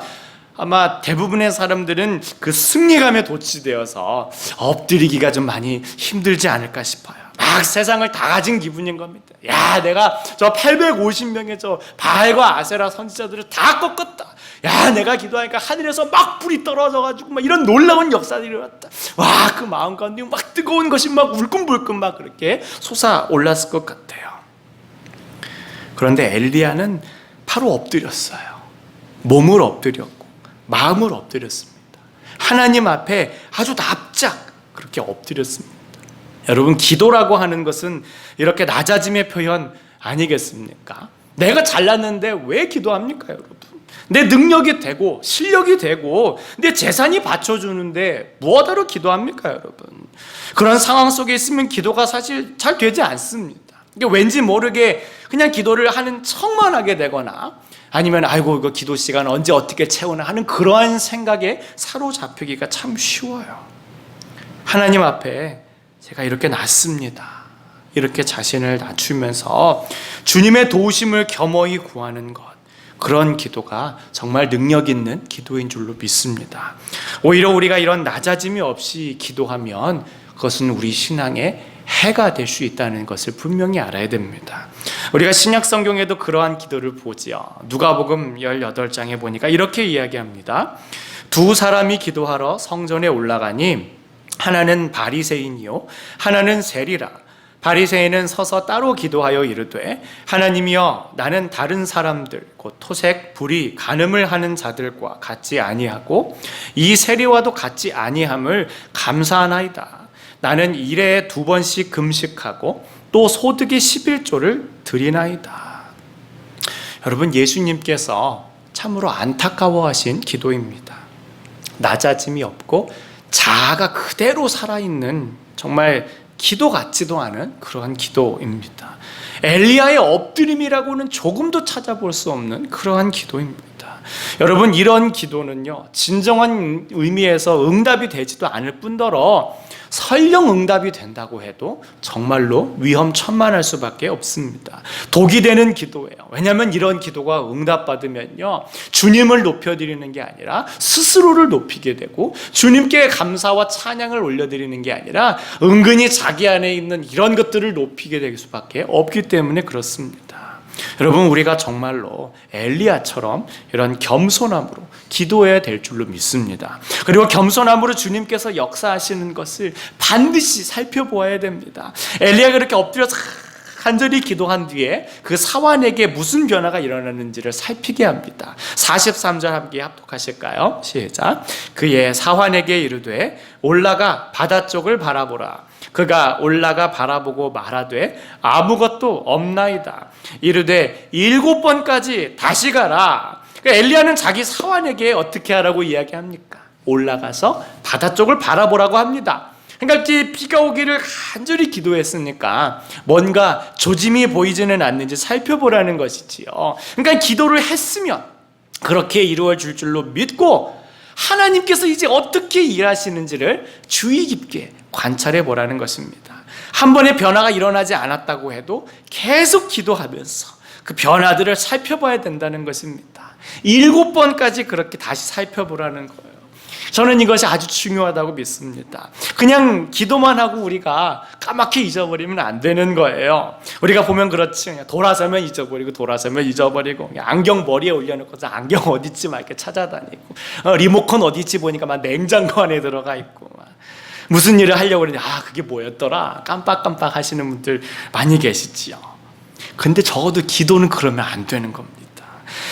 아마 대부분의 사람들은 그 승리감에 도취되어서 엎드리기가 좀 많이 힘들지 않을까 싶어요. 막 세상을 다 가진 기분인 겁니다. 야, 내가 저 850명의 저 바알과 아세라 선지자들을 다 꺾었다. 야, 내가 기도하니까 하늘에서 막 불이 떨어져가지고 막 이런 놀라운 역사들이 일어났다. 와, 그 마음 가운데 막 뜨거운 것이 막 울끔불끔 막 그렇게 솟아올랐을 것 같아요. 그런데 엘리야는 바로 엎드렸어요. 몸을 엎드렸고 마음을 엎드렸습니다. 하나님 앞에 아주 납작 그렇게 엎드렸습니다. 여러분, 기도라고 하는 것은 이렇게 낮아짐의 표현 아니겠습니까? 내가 잘났는데 왜 기도합니까, 여러분? 내 능력이 되고 실력이 되고 내 재산이 받쳐주는데 무엇하러 기도합니까, 여러분? 그런 상황 속에 있으면 기도가 사실 잘 되지 않습니다. 왠지 모르게 그냥 기도를 하는 척만 하게 되거나 아니면 아이고 이거 기도 시간 언제 어떻게 채우나 하는 그러한 생각에 사로잡히기가 참 쉬워요. 하나님 앞에 제가 이렇게 낮습니다. 이렇게 자신을 낮추면서 주님의 도우심을 겸허히 구하는 것, 그런 기도가 정말 능력 있는 기도인 줄로 믿습니다. 오히려 우리가 이런 낮아짐이 없이 기도하면 그것은 우리 신앙의 해가 될 수 있다는 것을 분명히 알아야 됩니다. 우리가 신약 성경에도 그러한 기도를 보지요. 누가복음 18장에 보니까 이렇게 이야기합니다. 두 사람이 기도하러 성전에 올라가니 하나는 바리새인이요 하나는 세리라. 바리새인은 서서 따로 기도하여 이르되 하나님이여, 나는 다른 사람들 곧 토색, 불의, 간음을 하는 자들과 같지 아니하고 이 세리와도 같지 아니함을 감사하나이다. 나는 일에 2번씩 금식하고 또 소득의 11조를 드리나이다. 여러분, 예수님께서 참으로 안타까워하신 기도입니다. 낮아짐이 없고 자아가 그대로 살아있는 정말 기도 같지도 않은 그러한 기도입니다. 엘리야의 엎드림이라고는 조금도 찾아볼 수 없는 그러한 기도입니다. 여러분, 이런 기도는요, 진정한 의미에서 응답이 되지도 않을 뿐더러 설령 응답이 된다고 해도 정말로 위험천만할 수밖에 없습니다. 독이 되는 기도예요. 왜냐하면 이런 기도가 응답받으면요, 주님을 높여드리는 게 아니라 스스로를 높이게 되고, 주님께 감사와 찬양을 올려드리는 게 아니라 은근히 자기 안에 있는 이런 것들을 높이게 될 수밖에 없기 때문에 그렇습니다. 여러분, 우리가 정말로 엘리야처럼 이런 겸손함으로 기도해야 될 줄로 믿습니다. 그리고 겸손함으로 주님께서 역사하시는 것을 반드시 살펴보아야 됩니다. 엘리야가 그렇게 엎드려서 간절히 기도한 뒤에 그 사환에게 무슨 변화가 일어났는지를 살피게 합니다. 43절 함께 합독하실까요? 시작. 그의 사환에게 이르되 올라가 바다 쪽을 바라보라. 그가 올라가 바라보고 말하되 아무것도 없나이다. 이르되 7번까지 다시 가라. 그러니까 엘리야는 자기 사환에게 어떻게 하라고 이야기합니까? 올라가서 바다 쪽을 바라보라고 합니다. 그러니까 비가 오기를 간절히 기도했으니까 뭔가 조짐이 보이지는 않는지 살펴보라는 것이지요. 그러니까 기도를 했으면 그렇게 이루어질 줄로 믿고 하나님께서 이제 어떻게 일하시는지를 주의 깊게 관찰해 보라는 것입니다. 한 번의 변화가 일어나지 않았다고 해도 계속 기도하면서 그 변화들을 살펴봐야 된다는 것입니다. 7번까지 그렇게 다시 살펴보라는 거예요. 저는 이것이 아주 중요하다고 믿습니다. 그냥 기도만 하고 우리가 까맣게 잊어버리면 안 되는 거예요. 우리가 보면 그렇지, 돌아서면 잊어버리고 돌아서면 잊어버리고, 안경 머리에 올려놓고서 안경 어디있지 막 이렇게 찾아다니고, 리모컨 어디있지 보니까 막 냉장고 안에 들어가 있고, 무슨 일을 하려고 그러냐, 그게 뭐였더라, 깜빡깜빡 하시는 분들 많이 계시지요. 근데 적어도 기도는 그러면 안 되는 겁니다.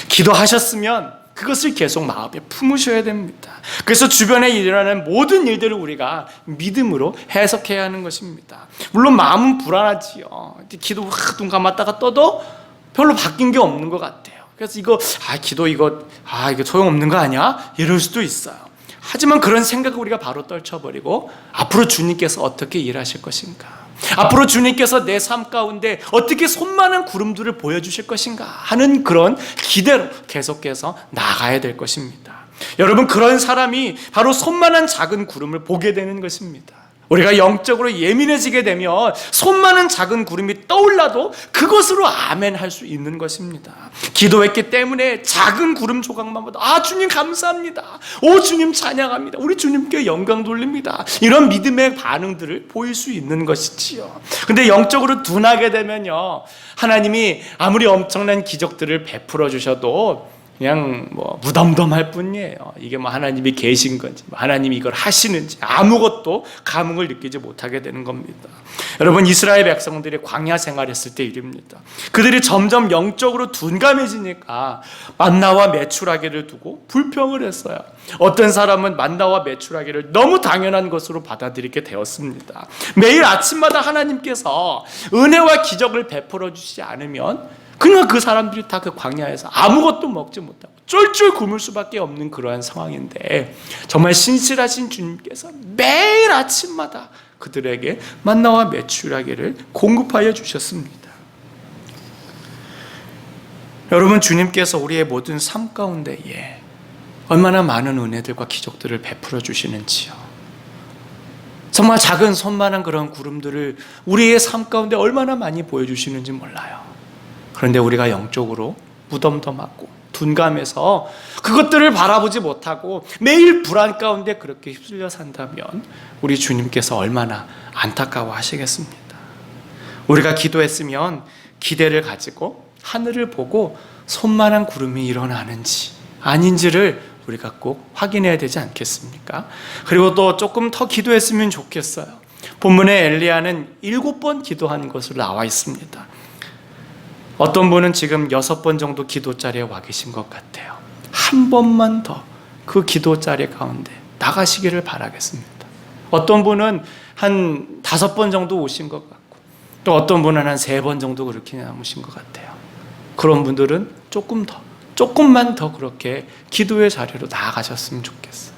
기도하셨으면 그것을 계속 마음에 품으셔야 됩니다. 그래서 주변에 일어나는 모든 일들을 우리가 믿음으로 해석해야 하는 것입니다. 물론 마음은 불안하지요. 기도 눈 감았다가 떠도 별로 바뀐 게 없는 것 같아요. 그래서 기도 이거 소용없는 거 아니야? 이럴 수도 있어요. 하지만 그런 생각을 우리가 바로 떨쳐버리고 앞으로 주님께서 어떻게 일하실 것인가, 앞으로 주님께서 내 삶 가운데 어떻게 손만한 구름들을 보여주실 것인가 하는 그런 기대로 계속해서 나가야 될 것입니다. 여러분, 그런 사람이 바로 손만한 작은 구름을 보게 되는 것입니다. 우리가 영적으로 예민해지게 되면 손만한 작은 구름이 떠올라도 그것으로 아멘 할 수 있는 것입니다. 기도했기 때문에 작은 구름 조각만 봐도 주님 감사합니다, 주님 찬양합니다, 우리 주님께 영광 돌립니다, 이런 믿음의 반응들을 보일 수 있는 것이지요. 근데 영적으로 둔하게 되면요, 하나님이 아무리 엄청난 기적들을 베풀어 주셔도 그냥 무덤덤할 뿐이에요. 이게 하나님이 계신 건지, 하나님이 이걸 하시는지 아무것도 감흥을 느끼지 못하게 되는 겁니다. 여러분, 이스라엘 백성들이 광야 생활했을 때 일입니다. 그들이 점점 영적으로 둔감해지니까 만나와 메추라기를 두고 불평을 했어요. 어떤 사람은 만나와 메추라기를 너무 당연한 것으로 받아들이게 되었습니다. 매일 아침마다 하나님께서 은혜와 기적을 베풀어 주시지 않으면 그냥 그 사람들이 다 그 광야에서 아무것도 먹지 못하고 쫄쫄 굶을 수밖에 없는 그러한 상황인데, 정말 신실하신 주님께서 매일 아침마다 그들에게 만나와 메추라기를 공급하여 주셨습니다. 여러분, 주님께서 우리의 모든 삶 가운데에 얼마나 많은 은혜들과 기적들을 베풀어 주시는지요. 정말 작은 손만한 그런 구름들을 우리의 삶 가운데 얼마나 많이 보여주시는지 몰라요. 그런데 우리가 영적으로 무덤덤하고 둔감해서 그것들을 바라보지 못하고 매일 불안 가운데 그렇게 휩쓸려 산다면 우리 주님께서 얼마나 안타까워 하시겠습니다. 우리가 기도했으면 기대를 가지고 하늘을 보고 손만한 구름이 일어나는지 아닌지를 우리가 꼭 확인해야 되지 않겠습니까? 그리고 또 조금 더 기도했으면 좋겠어요. 본문에 엘리야는 7번 기도한 것으로 나와 있습니다. 어떤 분은 지금 6번 정도 기도 자리에 와 계신 것 같아요. 한 번만 더 그 기도 자리 가운데 나가시기를 바라겠습니다. 어떤 분은 한 5번 정도 오신 것 같고, 또 어떤 분은 한 3번 정도 그렇게 남으신 것 같아요. 그런 분들은 조금만 더 그렇게 기도의 자리로 나아가셨으면 좋겠어요.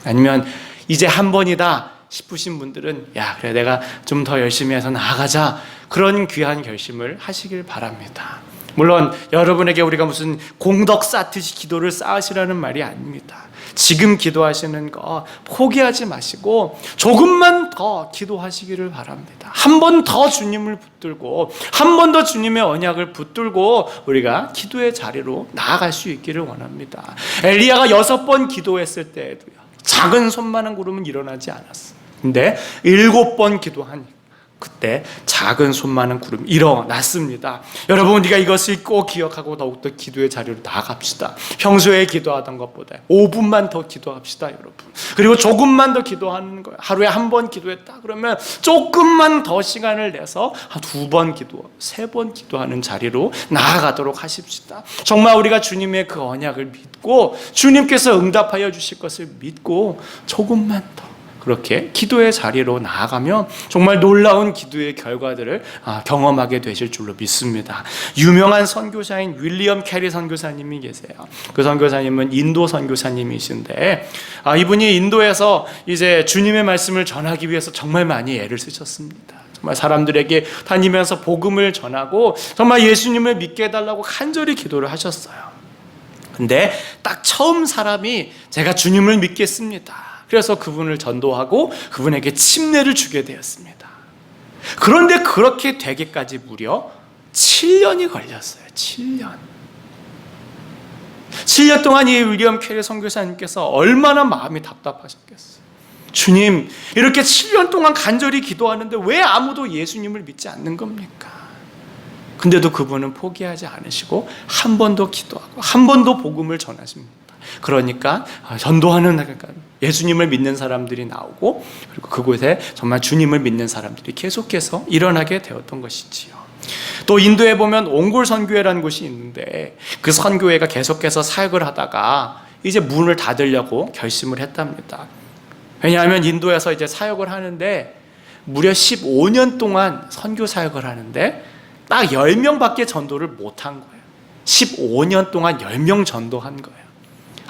아니면 이제 한 번이다 싶으신 분들은 그래 내가 좀 더 열심히 해서 나아가자, 그런 귀한 결심을 하시길 바랍니다. 물론 여러분에게 우리가 무슨 공덕 쌓듯이 기도를 쌓으시라는 말이 아닙니다. 지금 기도하시는 거 포기하지 마시고 조금만 더 기도하시기를 바랍니다. 한 번 더 주님을 붙들고 한 번 더 주님의 언약을 붙들고 우리가 기도의 자리로 나아갈 수 있기를 원합니다. 엘리야가 6번 기도했을 때에도요, 작은 손만한 구름은 일어나지 않았어요. 근데 7번 기도하니 그때 작은 손만한 구름이 일어났습니다. 여러분, 우리가 이것을 꼭 기억하고 더욱더 기도의 자리로 나아갑시다. 평소에 기도하던 것보다 5분만 더 기도합시다, 여러분. 그리고 조금만 더 기도하는 거예요. 하루에 한 번 기도했다 그러면 조금만 더 시간을 내서 한 2번 기도, 3번 기도하는 자리로 나아가도록 하십시다. 정말 우리가 주님의 그 언약을 믿고 주님께서 응답하여 주실 것을 믿고 조금만 더 그렇게 기도의 자리로 나아가면 정말 놀라운 기도의 결과들을 경험하게 되실 줄로 믿습니다. 유명한 선교사인 윌리엄 캐리 선교사님이 계세요. 그 선교사님은 인도 선교사님이신데 이분이 인도에서 이제 주님의 말씀을 전하기 위해서 정말 많이 애를 쓰셨습니다. 정말 사람들에게 다니면서 복음을 전하고 정말 예수님을 믿게 해달라고 간절히 기도를 하셨어요. 근데 딱 처음 사람이 제가 주님을 믿겠습니다. 그래서 그분을 전도하고 그분에게 침례를 주게 되었습니다. 그런데 그렇게 되기까지 무려 7년이 걸렸어요. 7년 동안 이 윌리엄 캐리 선교사님께서 얼마나 마음이 답답하셨겠어요. 주님, 이렇게 7년 동안 간절히 기도하는데 왜 아무도 예수님을 믿지 않는 겁니까? 근데도 그분은 포기하지 않으시고 한 번 더 기도하고 한 번 더 복음을 전하십니다. 그러니까 전도하는 예수님을 믿는 사람들이 나오고 그리고 그곳에 정말 주님을 믿는 사람들이 계속해서 일어나게 되었던 것이지요. 또 인도에 보면 옹골 선교회라는 곳이 있는데 그 선교회가 계속해서 사역을 하다가 이제 문을 닫으려고 결심을 했답니다. 왜냐하면 인도에서 이제 사역을 하는데 무려 15년 동안 선교 사역을 하는데 딱 10명밖에 전도를 못한 거예요. 15년 동안 10명 전도한 거예요.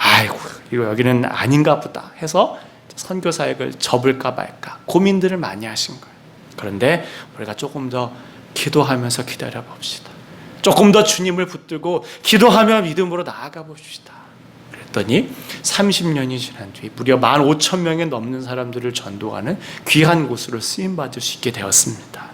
아이고, 이거 여기는 아닌가 보다 해서 선교 사역을 접을까 말까 고민들을 많이 하신 거예요. 그런데 우리가 조금 더 기도하면서 기다려 봅시다. 조금 더 주님을 붙들고 기도하며 믿음으로 나아가 봅시다. 그랬더니 30년이 지난 뒤 무려 15,000명이 넘는 사람들을 전도하는 귀한 곳으로 쓰임받을 수 있게 되었습니다.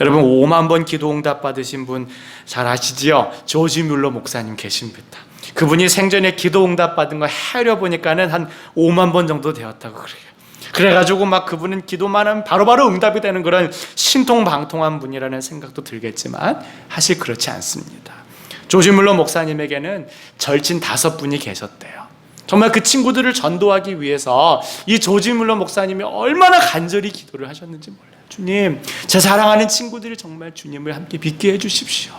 여러분, 5만 번 기도 응답 받으신 분 잘 아시지요? 조지 뮬러 목사님 계십니다. 그분이 생전에 기도 응답 받은 거 헤아려 보니까는 한 5만 번 정도 되었다고 그래요. 그래가지고 막 그분은 기도만 하면 바로바로 응답이 되는 그런 신통방통한 분이라는 생각도 들겠지만 사실 그렇지 않습니다. 조지 뮬러 목사님에게는 절친 5분이 계셨대요. 정말 그 친구들을 전도하기 위해서 이 조지 뮬러 목사님이 얼마나 간절히 기도를 하셨는지 몰라요. 주님, 제 사랑하는 친구들이 정말 주님을 함께 믿게 해주십시오.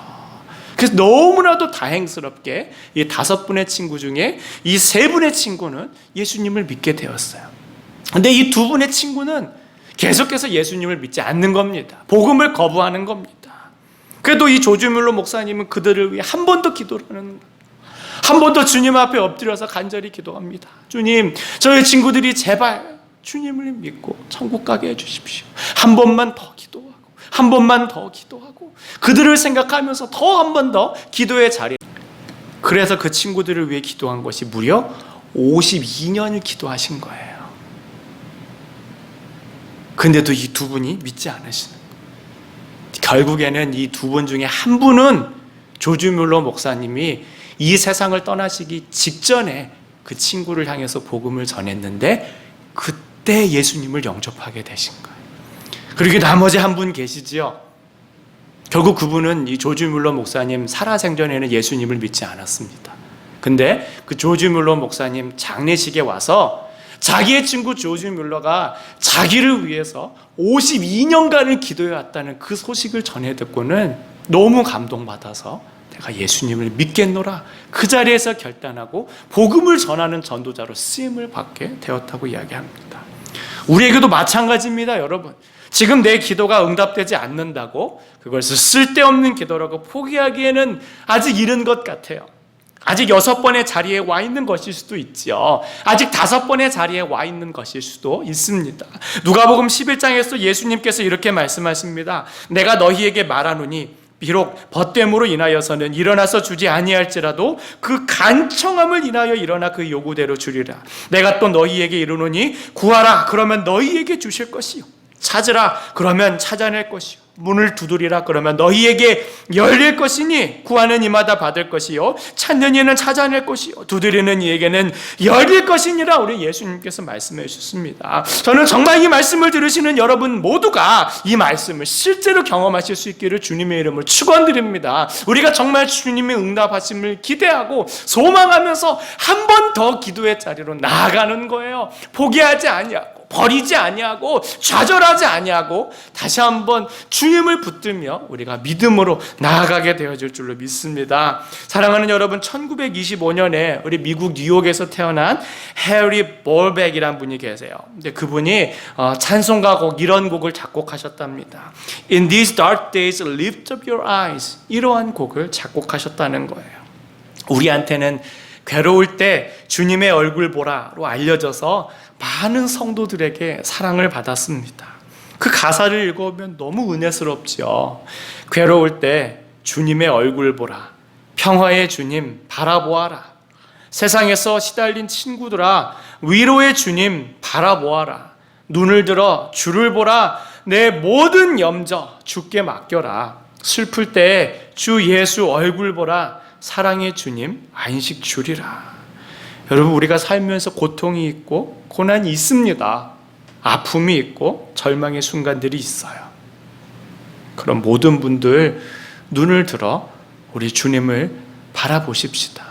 그래서 너무나도 다행스럽게 이 5분의 친구 중에 이 3분의 친구는 예수님을 믿게 되었어요. 근데 이 2분의 친구는 계속해서 예수님을 믿지 않는 겁니다. 복음을 거부하는 겁니다. 그래도 이 조지 뮬러 목사님은 그들을 위해 한 번 더 기도를 하는 거예요. 한 번 더 주님 앞에 엎드려서 간절히 기도합니다. 주님, 저희 친구들이 제발 주님을 믿고 천국 가게 해주십시오. 한 번만 더 기도하고 한 번만 더 기도하고 그들을 생각하면서 더 한 번 더 기도의 자리. 그래서 그 친구들을 위해 기도한 것이 무려 52년을 기도하신 거예요. 근데도 이 2분이 믿지 않으시는 거예요. 결국에는 이 2분 중에 한 분은 조지 뮬러 목사님이 이 세상을 떠나시기 직전에 그 친구를 향해서 복음을 전했는데 그때 예수님을 영접하게 되신 거예요. 그리고 나머지 한 분 계시지요. 결국 그분은 이 조지 뮬러 목사님 살아생전에는 예수님을 믿지 않았습니다. 근데 그 조지 뮬러 목사님 장례식에 와서 자기의 친구 조지 뮬러가 자기를 위해서 52년간을 기도해왔다는 그 소식을 전해 듣고는 너무 감동받아서 내가 예수님을 믿겠노라 그 자리에서 결단하고 복음을 전하는 전도자로 쓰임을 받게 되었다고 이야기합니다. 우리에게도 마찬가지입니다, 여러분. 지금 내 기도가 응답되지 않는다고 그것을 쓸데없는 기도라고 포기하기에는 아직 이른 것 같아요. 아직 6번의 자리에 와 있는 것일 수도 있지요. 아직 5번의 자리에 와 있는 것일 수도 있습니다. 누가복음 11장에서 예수님께서 이렇게 말씀하십니다. 내가 너희에게 말하노니 비록 벗됨으로 인하여서는 일어나서 주지 아니할지라도 그 간청함을 인하여 일어나 그 요구대로 주리라. 내가 또 너희에게 이르노니 구하라 그러면 너희에게 주실 것이요 찾으라 그러면 찾아낼 것이요 문을 두드리라 그러면 너희에게 열릴 것이니 구하는 이마다 받을 것이요 찾는 이는 찾아낼 것이요 두드리는 이에게는 열릴 것이니라. 우리 예수님께서 말씀해 주셨습니다. 저는 정말 이 말씀을 들으시는 여러분 모두가 이 말씀을 실제로 경험하실 수 있기를 주님의 이름으로 축원드립니다. 우리가 정말 주님의 응답하심을 기대하고 소망하면서 한 번 더 기도의 자리로 나아가는 거예요. 포기하지 아니하고 버리지 아니하고 좌절하지 아니하고 다시 한번 주님을 붙들며 우리가 믿음으로 나아가게 되어질 줄로 믿습니다. 사랑하는 여러분, 1925년에 우리 미국 뉴욕에서 태어난 해리 볼백이라는 분이 계세요. 근데 그분이 찬송가 곡 이런 곡을 작곡하셨답니다. In these dark days lift up your eyes, 이러한 곡을 작곡하셨다는 거예요. 우리한테는 괴로울 때 주님의 얼굴 보라로 알려져서 많은 성도들에게 사랑을 받았습니다. 그 가사를 읽어보면 너무 은혜스럽지요. 괴로울 때 주님의 얼굴 보라, 평화의 주님 바라보아라, 세상에서 시달린 친구들아 위로의 주님 바라보아라, 눈을 들어 주를 보라, 내 모든 염려 주께 맡겨라, 슬플 때 주 예수 얼굴 보라, 사랑의 주님 안식 주리라. 여러분, 우리가 살면서 고통이 있고 고난이 있습니다. 아픔이 있고 절망의 순간들이 있어요. 그럼 모든 분들 눈을 들어 우리 주님을 바라보십시다.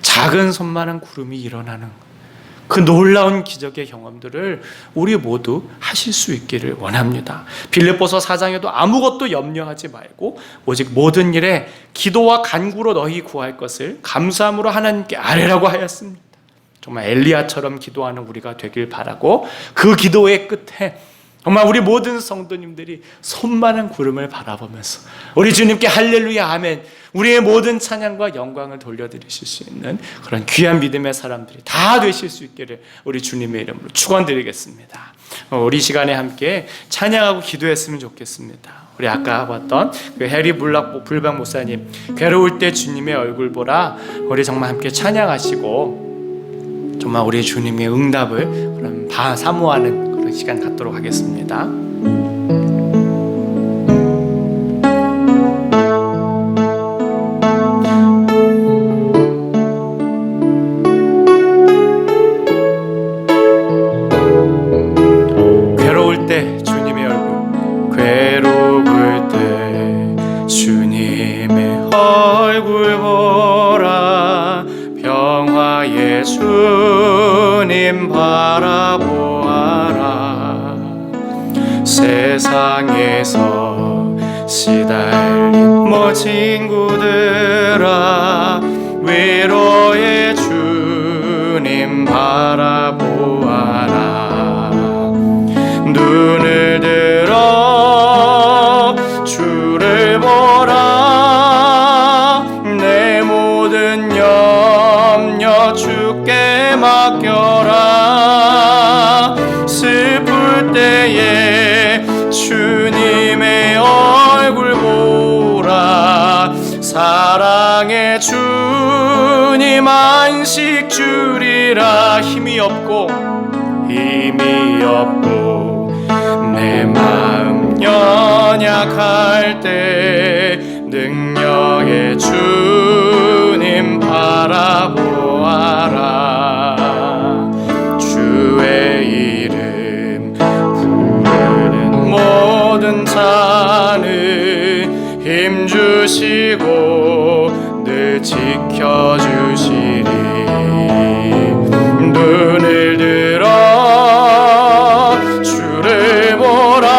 작은 손만한 구름이 일어나는 그 놀라운 기적의 경험들을 우리 모두 하실 수 있기를 원합니다. 빌립보서 4장에도 아무것도 염려하지 말고 오직 모든 일에 기도와 간구로 너희 구할 것을 감사함으로 하나님께 아뢰라고 하였습니다. 정말 엘리야처럼 기도하는 우리가 되길 바라고 그 기도의 끝에 정말 우리 모든 성도님들이 손만한 구름을 바라보면서 우리 주님께 할렐루야 아멘, 우리의 모든 찬양과 영광을 돌려드리실 수 있는 그런 귀한 믿음의 사람들이 다 되실 수 있기를 우리 주님의 이름으로 축원드리겠습니다. 우리 시간에 함께 찬양하고 기도했으면 좋겠습니다. 우리 아까 봤던 그 해리 불박 목사님, 괴로울 때 주님의 얼굴 보라, 우리 정말 함께 찬양하시고 정말 우리 주님의 응답을 그럼 사모하는 그런 시간 갖도록 하겠습니다. 괴로울 때 주님의 얼굴, 괴로울 때 주님의 얼굴 보라, 평화의 주님 바라보아라, 세상에서 시달린 친구들아 위로의 주님 바라보아라, 눈을 들어 주를 보라, 내 모든 염려 주께 맡겨라, 슬플 때에 주님의 얼굴 보라, 사랑의 주님 안식 주리라. 힘이 없고 내 마음 연약할 때 능력의 주님 바라보아라, 주의 이름 부르는 모든 자는 힘주시고 늘 지켜주시리, 눈을 들어 주를 보라,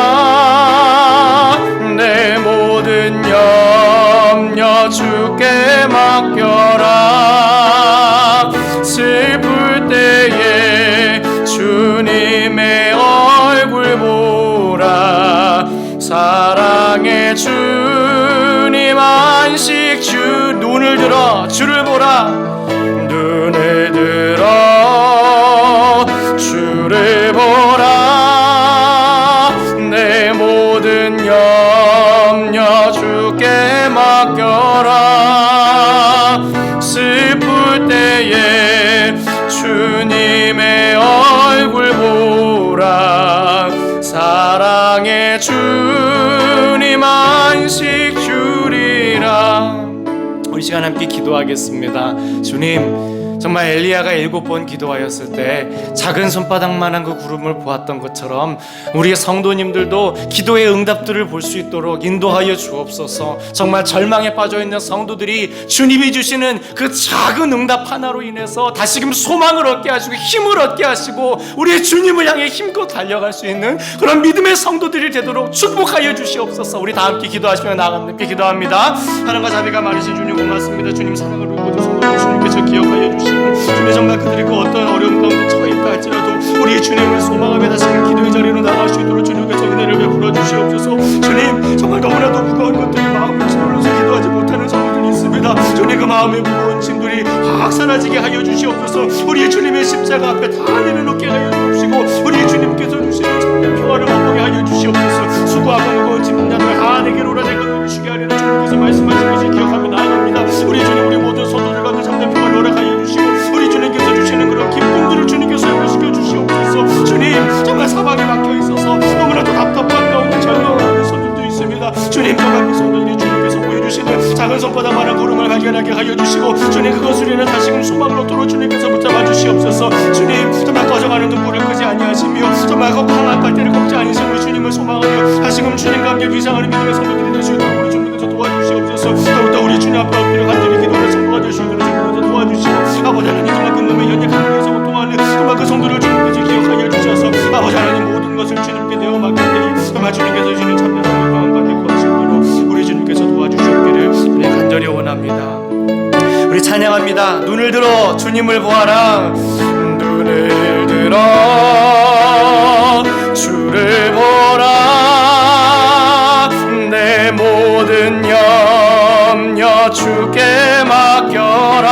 내 모든 염려 주께 맡겨라, 슬플 때에 주님의 얼굴 보라, 사랑의 주님 안식 주, 눈을 들어 주를 보라, 눈을 들어 주를 보라, 내 모든 염려 사랑의 주님 안식 주리라. 우리 시간 함께 기도하겠습니다. 주님, 정말 엘리야가 7번 기도하였을 때 작은 손바닥만한 그 구름을 보았던 것처럼 우리의 성도님들도 기도의 응답들을 볼 수 있도록 인도하여 주옵소서. 정말 절망에 빠져있는 성도들이 주님이 주시는 그 작은 응답 하나로 인해서 다시금 소망을 얻게 하시고 힘을 얻게 하시고 우리의 주님을 향해 힘껏 달려갈 수 있는 그런 믿음의 성도들이 되도록 축복하여 주시옵소서. 우리 다 함께 기도하시며 나아갑니다. 함께 기도합니다. 하나님과 자비가 많으신 주님 고맙습니다. 주님 사랑을 모든 성도들 주님께서 기억하여 주시고 주님 정말 그들이 그 어떤 어려움 가운데 처해 있다 할지라도 우리 주님을 소망하며 다시금 기도의 자리로 나갈 수 있도록 주님께서 은혜를 베풀어 주시옵소서. 주님 정말 너무나도 무거운 것들이 마음을 짓눌러서 기도하지 못하는 성도들이 있습니다. 주님 그 마음의 무거운 짐들이 확 사라지게 하여 주시옵소서. 우리 주님의 십자가 앞에 다 내려놓게 하여 주옵시고 우리 주님께서 주시는 참된 평화를 맛보게 하여 주시옵소서. 수고하고 무거운 짐자들 다 내게로 오라 내가 너를 쉬게 하리라 주님께서 말씀하신 것을 기억하며 나아갑니다. 우리 주님 우리 모든 성도들 가운데 참된 평화를 허락하여 주시고 우리 주님께서 주시는 그런 기쁨들을 주님께서 회복시켜 주시옵소서. 주님 정말 사방에 막혀 있어서 너무나도 답답한 가운데 절망하는 성도도 있습니다. 주님 정말 그 성도들이 주님께서 보여주시는 작은 손바닥만한 구름을 발견하게 하여 주시고 주님 그것을 인해 다시금 소망을 얻도록 주님께서 붙잡아 주시옵소서. 주님 정말 꺼져가는 눈물을 끄지 아니하시며 정말 걱정한 빨대를 꺾지 아니하시며 우리 주님을 소망하며 다시금 주님과 함께 위상하는 믿음의 성도들이 될 수 있도록 우리 주님께서 도와주시옵소서. 더욱더 우리 주님 앞에 엎드려 간절히 기도하는 성도가 될 수 있도록 주님께서 도와주시고 아버지 하나님 정말 그 놈의 연약한 위에서 고통하는 정말 그 성도를 주님께서 기억하여 주셔서 아버지 하나님 모든 것을 주님께 내어 맡기니 정말 주님께서 주시는 참된 평안과 되고 하시도록 우리 주님께서 도와주시옵기를 그냥 간절히 원합니다. 우리 찬양합니다. 눈을 들어 주님을 보아라. 눈을 들어 주를 보라. 내 모든 염려 주께 맡겨라.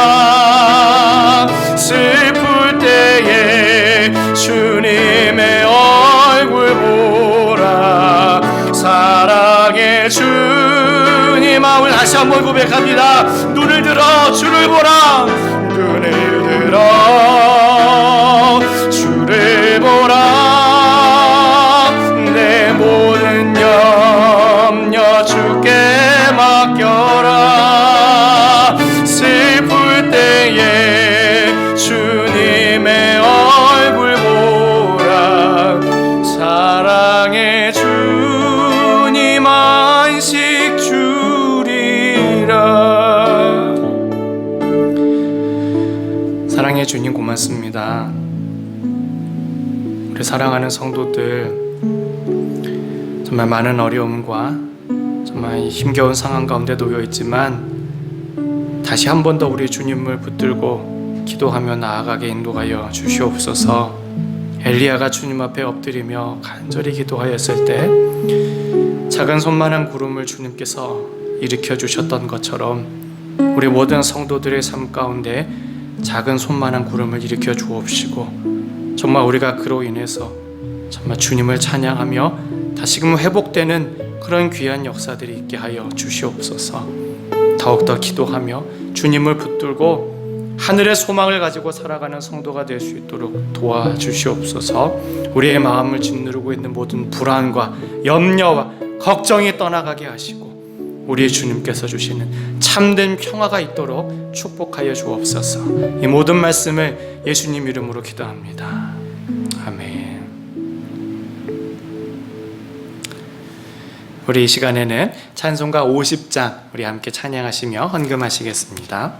슬플 때에 주님의 얼굴 보라. 사랑의 주님 마음을 다시 한번 고백합니다. 눈을 들어 주를 보라. 눈을 들어 주를 보라. 내 모든 염려 주께 맡겨라. 슬플 때에 주님의 얼굴 보라. 사랑의 주님 안식 주리라. 사랑의 주님 고맙습니다. 우리 사랑하는 성도들 정말 많은 어려움과 정말 힘겨운 상황 가운데 놓여 있지만 다시 한 번 더 우리 주님을 붙들고 기도하며 나아가게 인도하여 주시옵소서. 엘리야가 주님 앞에 엎드리며 간절히 기도하였을 때 작은 손만한 구름을 주님께서 일으켜 주셨던 것처럼 우리 모든 성도들의 삶 가운데 작은 손만한 구름을 일으켜 주옵시고 정말 우리가 그로 인해서 정말 주님을 찬양하며 다시금 회복되는 그런 귀한 역사들이 있게 하여 주시옵소서. 더욱더 기도하며 주님을 붙들고 하늘의 소망을 가지고 살아가는 성도가 될 수 있도록 도와주시옵소서. 우리의 마음을 짓누르고 있는 모든 불안과 염려와 걱정이 떠나가게 하시고 우리 주님께서 주시는 참된 평화가 있도록 축복하여 주옵소서. 이 모든 말씀을 예수님 이름으로 기도합니다. 아멘. 우리 이 시간에는 찬송가 50장 우리 함께 찬양하시며 헌금하시겠습니다.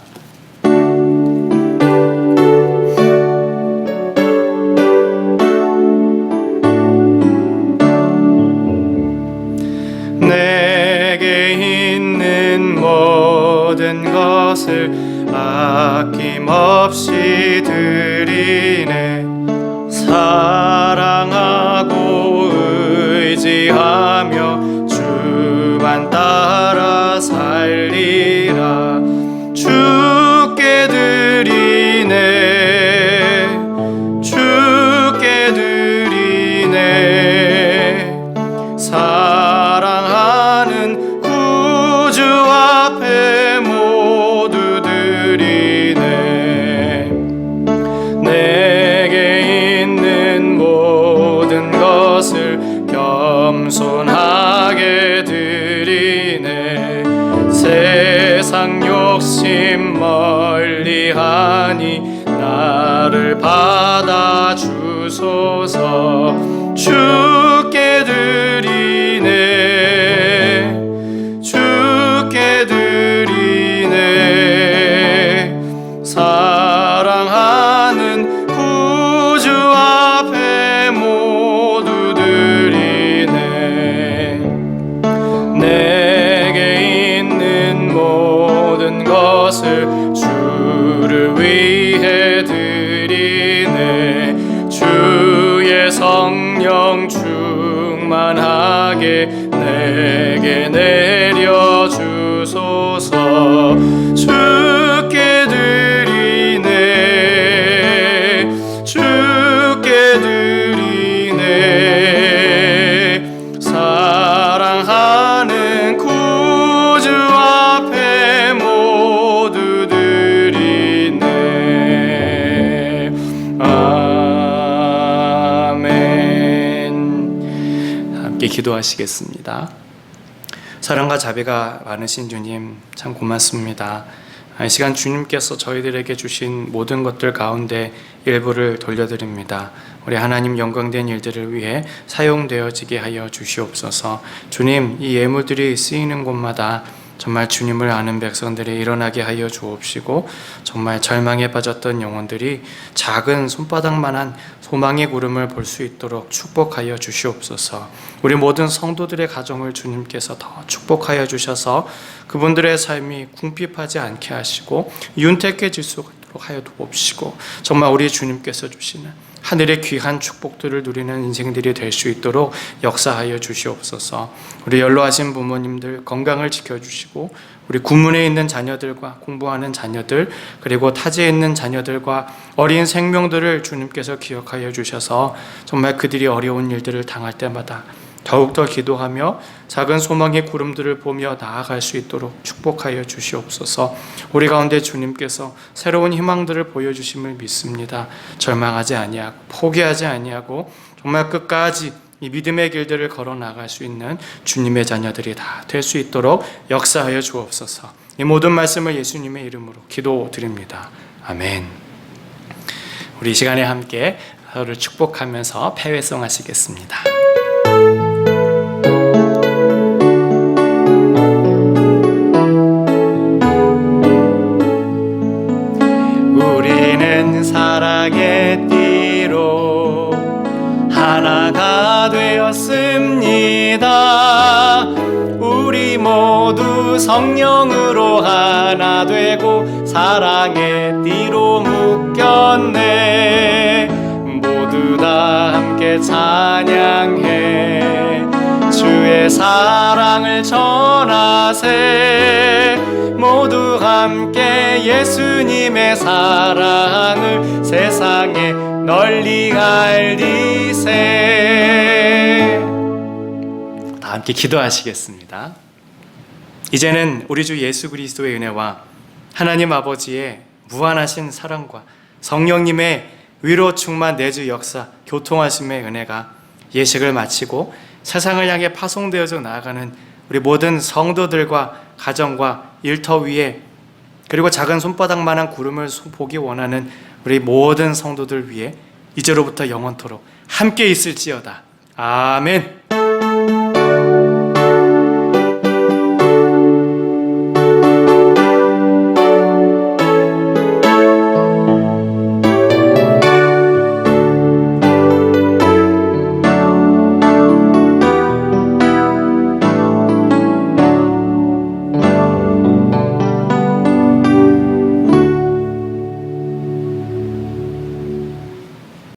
내게 있는 모든 것을 아낌없이 드리네. 사랑하고 의지하며 주만 따라 살리라. 주께 드리네. 주께 드리네. 사랑하는 구주 앞에 모두 드리네. 내게 있는 모든 것을 겸 겸손하게 드리네. 세상 욕심 멀리하니 나를 받아주소서. 주께 드리네, 주께 드리네. 사랑하는 구주 앞에 모두 드리네. 내게 있는 모든 것을 주를 위해 드리네. 주의 성령 충만하게 내게 내려주소서. 주께 드리네, 주께 드리네. 사랑하는 구주 앞에 모두 드리네. 아멘. 함께 기도하시겠습니다. 사랑과 자비가 많으신 주님, 참 고맙습니다. 이 시간 주님께서 저희들에게 주신 모든 것들 가운데 일부를 돌려드립니다. 우리 하나님 영광된 일들을 위해 사용되어지게 하여 주시옵소서. 주님, 이 예물들이 쓰이는 곳마다 정말 주님을 아는 백성들이 일어나게 하여 주옵시고, 정말 절망에 빠졌던 영혼들이 작은 손바닥만한 소망의 구름을 볼 수 있도록 축복하여 주시옵소서. 우리 모든 성도들의 가정을 주님께서 더 축복하여 주셔서 그분들의 삶이 궁핍하지 않게 하시고 윤택해질 수 있도록 하여 주옵시고, 정말 우리 주님께서 주시는 하늘의 귀한 축복들을 누리는 인생들이 될 수 있도록 역사하여 주시옵소서. 우리 연로하신 부모님들 건강을 지켜주시고, 우리 구문에 있는 자녀들과 공부하는 자녀들, 그리고 타지에 있는 자녀들과 어린 생명들을 주님께서 기억하여 주셔서 정말 그들이 어려운 일들을 당할 때마다 더욱더 기도하며 작은 소망의 구름들을 보며 나아갈 수 있도록 축복하여 주시옵소서. 우리 가운데 주님께서 새로운 희망들을 보여주심을 믿습니다. 절망하지 아니하고 포기하지 아니하고 정말 끝까지 이 믿음의 길들을 걸어 나갈 수 있는 주님의 자녀들이 다 될 수 있도록 역사하여 주옵소서. 이 모든 말씀을 예수님의 이름으로 기도드립니다. 아멘. 우리 이 시간에 함께 서로를 축복하면서 패회송 하시겠습니다. 우리는 사랑의 띠로 하나가 되었습니다. 우리 모두 성령으로 하나 되고 사랑의 띠로 묶였네. 모두 다 함께 찬양해 주의 사랑을 전하세. 모두 함께 예수님의 사랑을 세상에 널리 알리세. 다 함께 기도하시겠습니다. 이제는 우리 주 예수 그리스도의 은혜와 하나님 아버지의 무한하신 사랑과 성령님의 위로 충만 내주 역사 교통하심의 은혜가 예식을 마치고 세상을 향해 파송되어져 나아가는 우리 모든 성도들과 가정과 일터 위에, 그리고 작은 손바닥만한 구름을 보기 원하는 우리 모든 성도들 위해 이제로부터 영원토록 함께 있을지어다. 아멘.